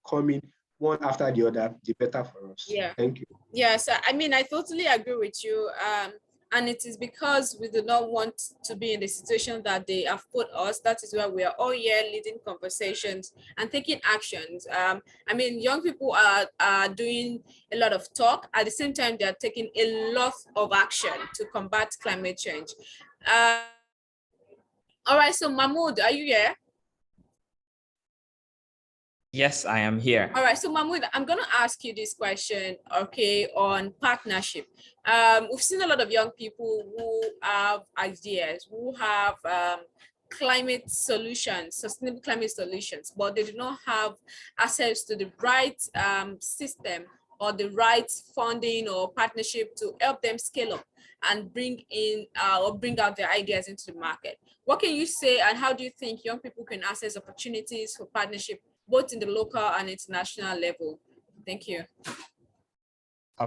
coming one after the other, the better for us. Yeah. Thank you. Yes, I totally agree with you. And it is because we do not want to be in the situation that they have put us. That is why we are all here leading conversations and taking actions. Young people are doing a lot of talk. At the same time, they are taking a lot of action to combat climate change. All right, so Mahmoud, are you here? Yes, I am here. All right, so Mahmoud, I'm going to ask you this question, okay, on partnership. We've seen a lot of young people who have ideas, who have climate solutions, sustainable climate solutions, but they do not have access to the right system or the right funding or partnership to help them scale up and bring in or bring out their ideas into the market. What can you say, and how do you think young people can access opportunities for partnership both in the local and international level? Thank you.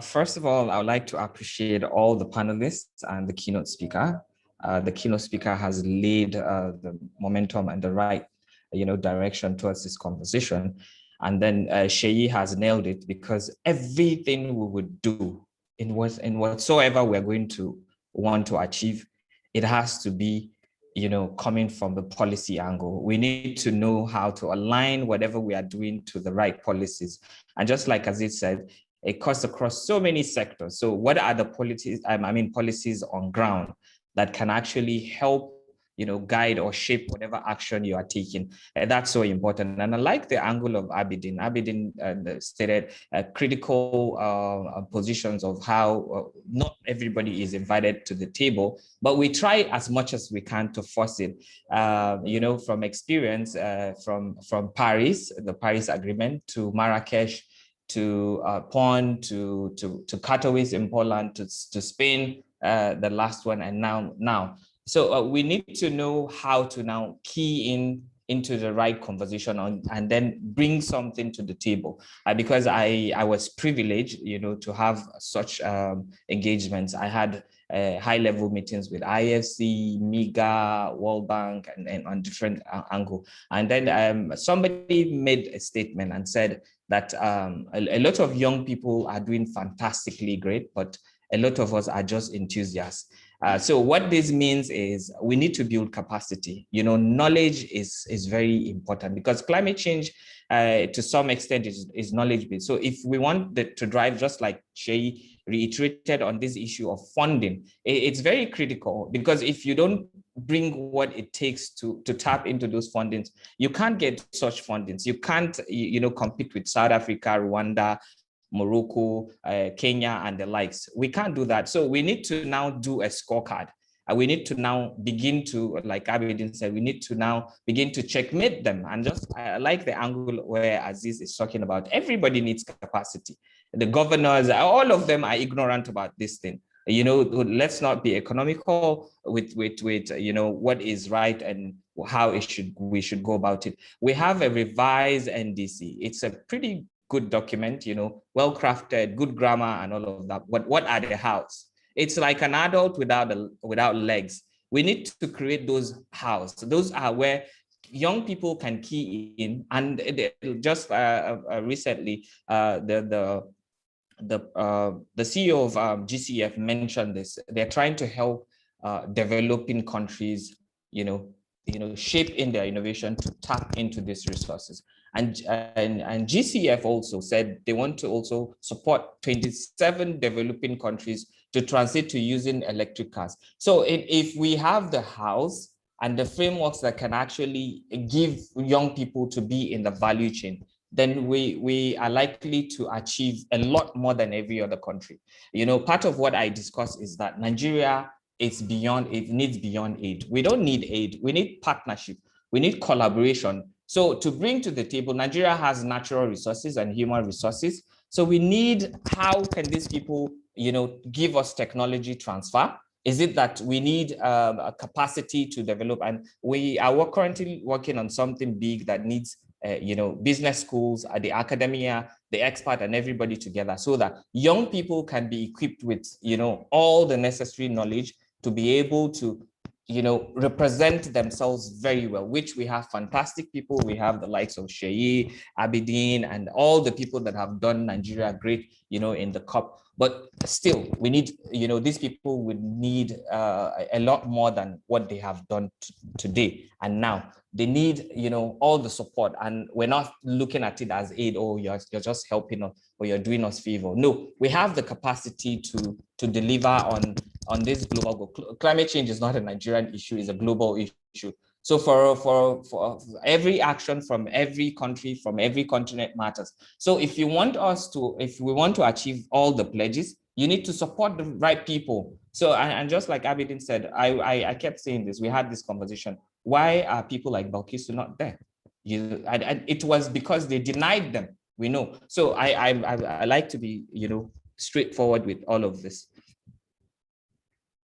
First of all, I would like to appreciate all the panelists and the keynote speaker. The keynote speaker has laid the momentum and the right, direction towards this conversation. And then Sheyi has nailed it, because everything we would do in whatsoever we're going to want to achieve, it has to be coming from the policy angle. We need to know how to align whatever we are doing to the right policies. And just like Aziz said, it cuts across so many sectors. So what are the policies on ground that can actually help guide or shape whatever action you are taking? And that's so important. And I like the angle of Abidin. Abidin stated critical positions of how not everybody is invited to the table, but we try as much as we can to force it. From experience, from Paris, the Paris Agreement, to Marrakesh, to Bonn, to Katowice in Poland, to Spain, the last one, and now. So we need to know how to now key into the right conversation and then bring something to the table. Because I was privileged, to have such engagements. I had high-level meetings with IFC, MIGA, World Bank, and on different angle. And then somebody made a statement and said that a lot of young people are doing fantastically great, but a lot of us are just enthusiasts. So what this means is we need to build capacity. Knowledge is very important, because climate change, to some extent, is knowledge-based. So if we want to drive, just like Shay reiterated on this issue of funding, it's very critical, because if you don't bring what it takes to tap into those fundings, you can't get such fundings. You can't, compete with South Africa, Rwanda, Morocco, Kenya, and the likes. We can't do that. So we need to now do a scorecard. We need to now begin to, like Abidin said, we need to now begin to checkmate them. And just, I like the angle where Aziz is talking about everybody needs capacity. The governors, all of them are ignorant about this thing. You know, let's not be economical with you know, what is right and how we should go about it. We have a revised NDC. It's a pretty good document, you know, well crafted, good grammar and all of that. But what are the hows? It's like an adult without legs. We need to create those hows. Those are where young people can key in. And just recently, the CEO of GCF mentioned this. They're trying to help developing countries, you know, shape in their innovation to tap into these resources. And GCF also said they want to also support 27 developing countries to transit to using electric cars. So if we have the house and the frameworks that can actually give young people to be in the value chain, then we are likely to achieve a lot more than every other country. You know, part of what I discuss is that Nigeria is beyond, it needs beyond aid. We don't need aid, we need partnership, we need collaboration. So to bring to the table, Nigeria has natural resources and human resources. So we need, how can these people, you know, give us technology transfer? Is it that we need a capacity to develop? And we are currently working on something big that needs you know, business schools, the academia, the expert, and everybody together, so that young people can be equipped with, you know, all the necessary knowledge to be able to, you know, represent themselves very well, which we have fantastic people. We have the likes of Sheyi, Abidin, and all the people that have done Nigeria great, you know, in the COP. But still, we need, you know, these people would need a lot more than what they have done today and now. They need, you know, all the support, and we're not looking at it as aid, or you're just helping us or you're doing us favor. No, we have the capacity to deliver on this global goal. Climate change is not a Nigerian issue; it's a global issue. So for every action from every country, from every continent matters. So if you want us to, if we want to achieve all the pledges, you need to support the right people. So, and just like Abidin said, I kept saying this, we had this conversation. Why are people like Balkisu not there? It was because they denied them, we know. So I like to be, you know, straightforward with all of this.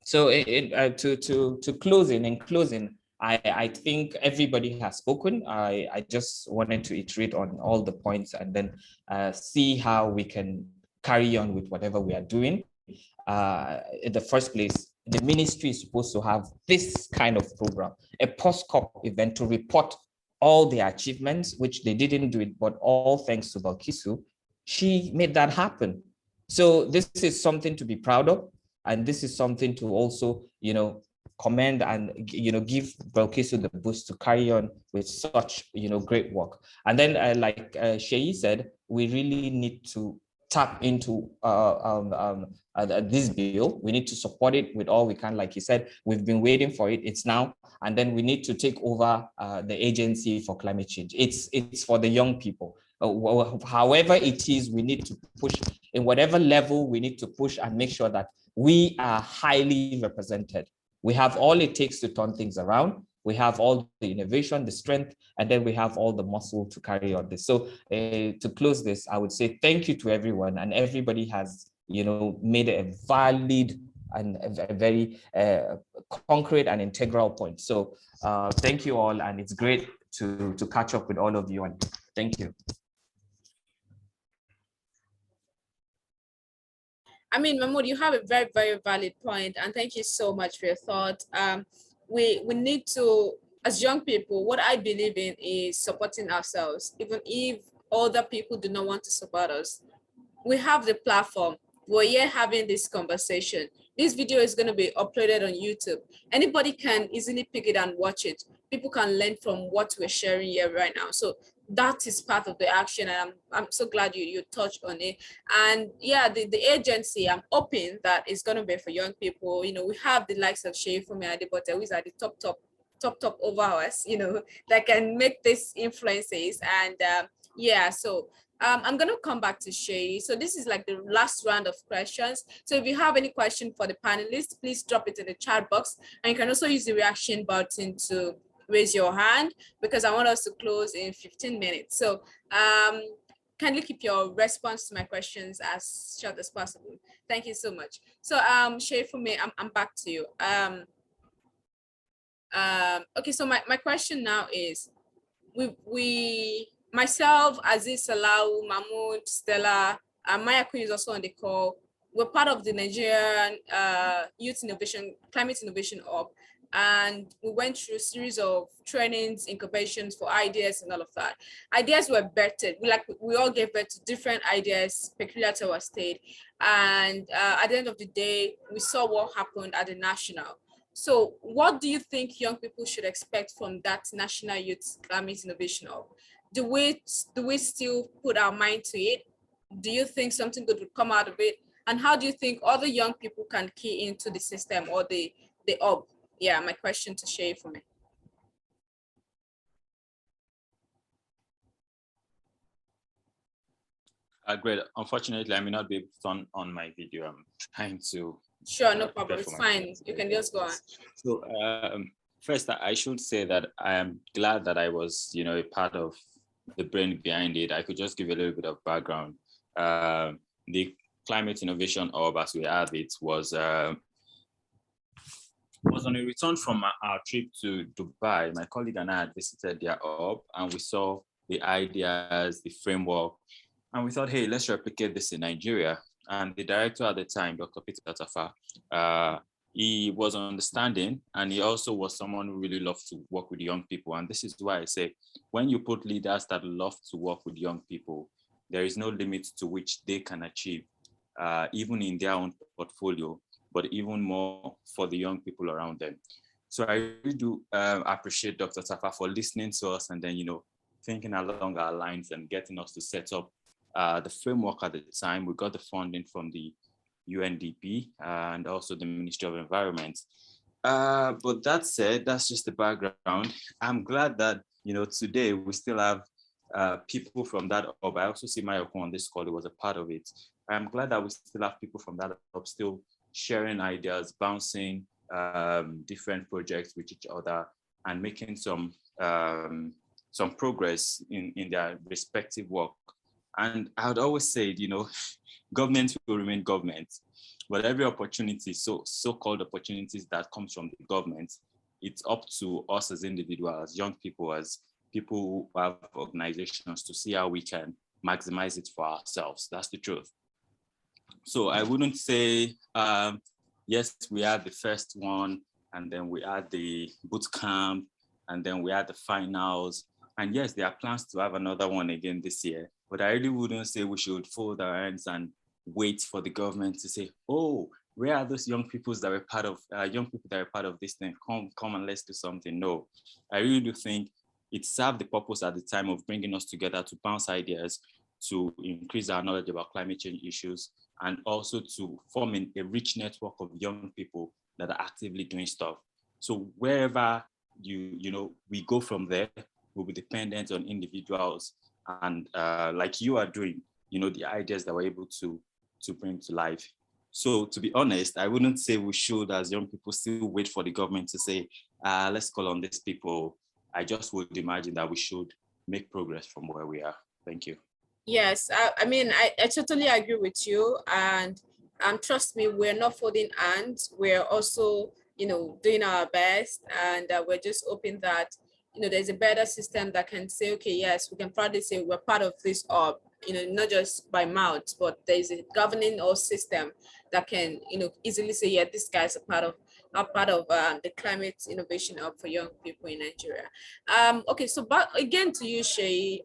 So to closing, in closing, I think everybody has spoken. I just wanted to iterate on all the points and then see how we can carry on with whatever we are doing. In the first place, the ministry is supposed to have this kind of program, a post-COP event to report all the achievements, which they didn't do it, but all thanks to Balkisu, she made that happen. So this is something to be proud of. And this is something to also, you know, commend and, you know, give Balkisu the boost to carry on with such, you know, great work. And then like Sheyi said, we really need to tap into this bill. We need to support it with all we can. Like he said, we've been waiting for it. It's now. And then we need to take over the agency for climate change. It's for the young people. However it is, we need to push in whatever level we need to push and make sure that we are highly represented. We have all it takes to turn things around. We have all the innovation, the strength, and then we have all the muscle to carry on this. So to close this, I would say thank you to everyone, and everybody has, you know, made a valid and a very concrete and integral point. So thank you all, and it's great to catch up with all of you, and thank you. I mean, Mahmoud, you have a very, very valid point, and thank you so much for your thought. We need to, as young people, what I believe in is supporting ourselves, even if other people do not want to support us. We have the platform. We're here having this conversation. This video is going to be uploaded on YouTube. Anybody can easily pick it and watch it. People can learn from what we're sharing here right now. So that is part of the action, and I'm so glad you touched on it. And yeah, the agency, I'm hoping that it's going to be for young people. You know, we have the likes of Sheyi Fumi Adebote, who is at the top over us, you know, that can make these influences. And yeah, so I'm going to come back to Shay. So this is like the last round of questions. So if you have any question for the panelists, please drop it in the chat box. And you can also use the reaction button to raise your hand, because I want us to close in 15 minutes. So kindly keep your response to my questions as short as possible. Thank you so much. So Shay, for me, I'm back to you. Okay, so my question now is, myself, Aziz, Salau, Mahmoud, Stella, Maya Queen is also on the call. We're part of the Nigerian Youth Innovation, Climate Innovation Hub, and we went through a series of trainings, incubations for ideas and all of that. Ideas were bettered. We all gave birth to different ideas peculiar to our state. And at the end of the day, we saw what happened at the national. So what do you think young people should expect from that National Youth Climate Innovation Hub? Do we still put our mind to it? Do you think something good would come out of it? And how do you think other young people can key into the system or the hub? Yeah, my question to Shay for me. Great. Unfortunately, I may not be able to turn on my video. I'm trying to. Sure, no problem. It's fine. You can just go on. So first, I should say that I am glad that I was, a part of the brain behind it. I could just give you a little bit of background. The Climate Innovation Hub, as we have it, was on a return from our trip to Dubai. My colleague and I had visited their hub, and we saw the ideas, the framework, and we thought, hey, let's replicate this in Nigeria. And the director at the time, Dr. Peter Tafa, he was understanding, and he also was someone who really loved to work with young people. And this is why I say, when you put leaders that love to work with young people, there is no limit to which they can achieve, even in their own portfolio, but even more for the young people around them. So I really do appreciate Dr. Tafa for listening to us and then, thinking along our lines and getting us to set up the framework at the time. We got the funding from the UNDP and also the Ministry of Environment. But that said, that's just the background. I'm glad that, today we still have people from that hub. I also see Mayoko on this call, who was a part of it. I'm glad that we still have people from that hub still sharing ideas, bouncing different projects with each other and making some progress in their respective work. And I would always say, government will remain government, but every opportunity, so-called opportunities that comes from the government, it's up to us as individuals, young people, as people who have organizations, to see how we can maximize it for ourselves. That's the truth. So I wouldn't say, yes, we had the first one, and then we had the boot camp, and then we had the finals. And yes, there are plans to have another one again this year. But I really wouldn't say we should fold our hands and wait for the government to say, oh, where are those young people that were part of this thing? Come and let's do something. No, I really do think it served the purpose at the time of bringing us together to bounce ideas, to increase our knowledge about climate change issues, and also to form a rich network of young people that are actively doing stuff. So wherever we go from there, we'll be dependent on individuals and like you are doing, the ideas that we're able to bring to life. So to be honest, I wouldn't say we should, as young people, still wait for the government to say, let's call on these people. I just would imagine that we should make progress from where we are. Thank you. Yes, I totally agree with you. And trust me, we're not folding hands. We're also, doing our best. And we're just hoping that, there's a better system that can say, okay, yes, we can proudly say we're part of this hub, not just by mouth, but there's a governing or system that can, easily say, yeah, this guy's a part of the Climate Innovation Hub for young people in Nigeria. Okay, so but again to you, Shay,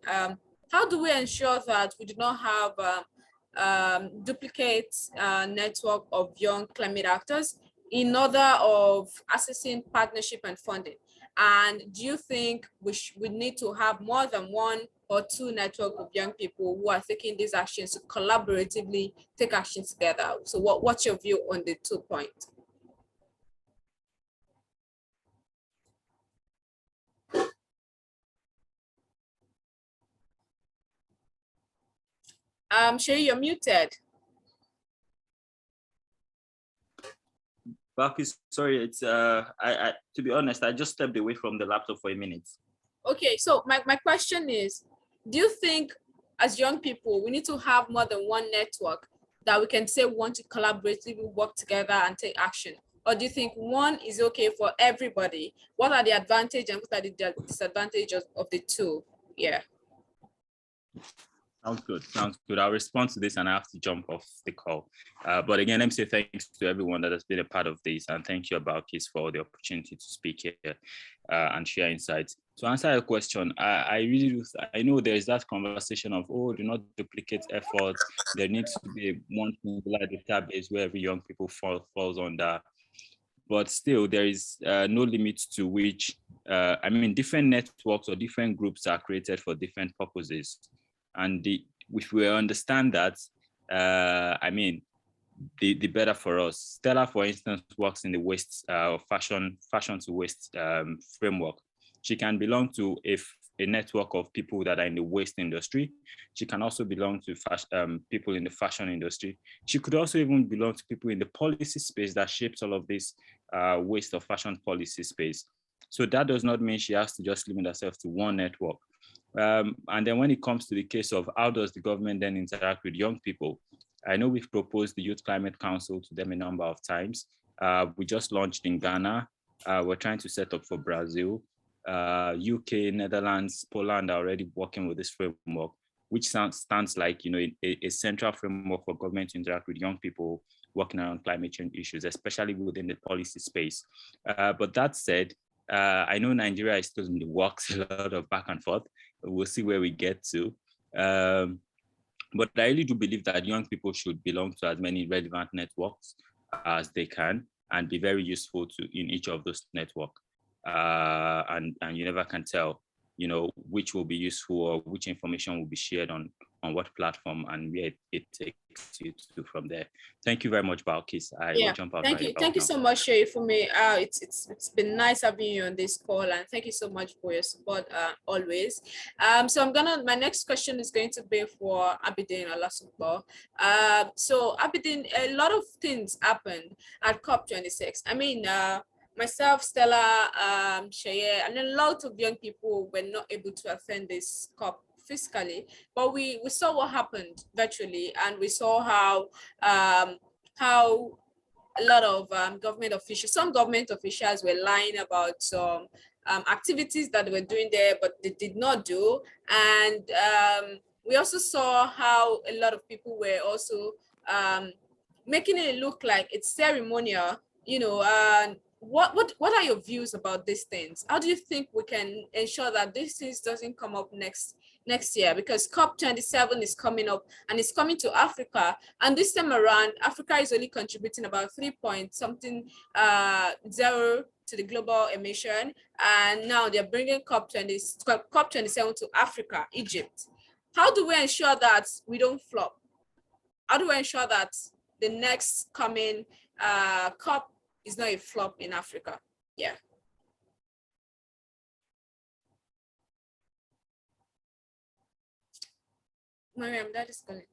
how do we ensure that we do not have duplicate network of young climate actors in order of accessing partnership and funding? And do you think we need to have more than one or two network of young people who are taking these actions to collaboratively take actions together? So what's your view on the 2 points? Shay, you're muted. Marcus, sorry, it's I to be honest, I just stepped away from the laptop for a minute. Okay, so my question is, do you think as young people, we need to have more than one network that we can say we want to collaboratively work together and take action? Or do you think one is okay for everybody? What are the advantages and what are the disadvantages of the two? Yeah. Sounds good. Sounds good. I'll respond to this and I have to jump off the call. But again, let me say thanks to everyone that has been a part of this. And thank you, Balkis, for the opportunity to speak here and share insights. To answer your question, I really do. I know there is that conversation of, oh, do not duplicate efforts. There needs to be one singular database where every young people falls under. But still, there is no limit to which, I mean, different networks or different groups are created for different purposes. And if we understand that, I mean, the better for us. Stella, for instance, works in the waste fashion to waste framework. She can belong to a network of people that are in the waste industry. She can also belong to people in the fashion industry. She could also even belong to people in the policy space that shapes all of this waste or fashion policy space. So that does not mean she has to just limit herself to one network. And then when it comes to the case of how does the government then interact with young people, I know we've proposed the Youth Climate Council to them a number of times. We just launched in Ghana. We're trying to set up for Brazil. UK, Netherlands, Poland are already working with this framework, which stands like, you know, a central framework for government to interact with young people working around climate change issues, especially within the policy space. But that said, I know Nigeria is still in the works, a lot of back and forth. We'll see where we get to. But I really do believe that young people should belong to as many relevant networks as they can and be very useful in each of those networks. And you never can tell, you know, which will be useful or which information will be shared on what platform and where it takes you to from there. Thank you very much, Balkis. I will jump out. Thank you so much, Shay, for me. It's been nice having you on this call, and thank you so much for your support always. So my next question is going to be for Abidin Olasupo. So Abidin, a lot of things happened at COP26. I mean, myself, Stella, Shay, and a lot of young people were not able to attend this COP physically, but we saw what happened virtually, and we saw how a lot of some government officials were lying about some activities that they were doing there, but they did not do. And we also saw how a lot of people were also making it look like it's ceremonial, you know. What are your views about these things? How do you think we can ensure that these things doesn't come up next year? Because COP27 is coming up and it's coming to Africa, and this time around Africa is only contributing about 3.something zero to the global emission, and now they're bringing COP27 to Africa, Egypt. How do we ensure that we don't flop? How do we ensure that the next coming COP is not a flop in Africa? Yeah. Mariam, that is correct.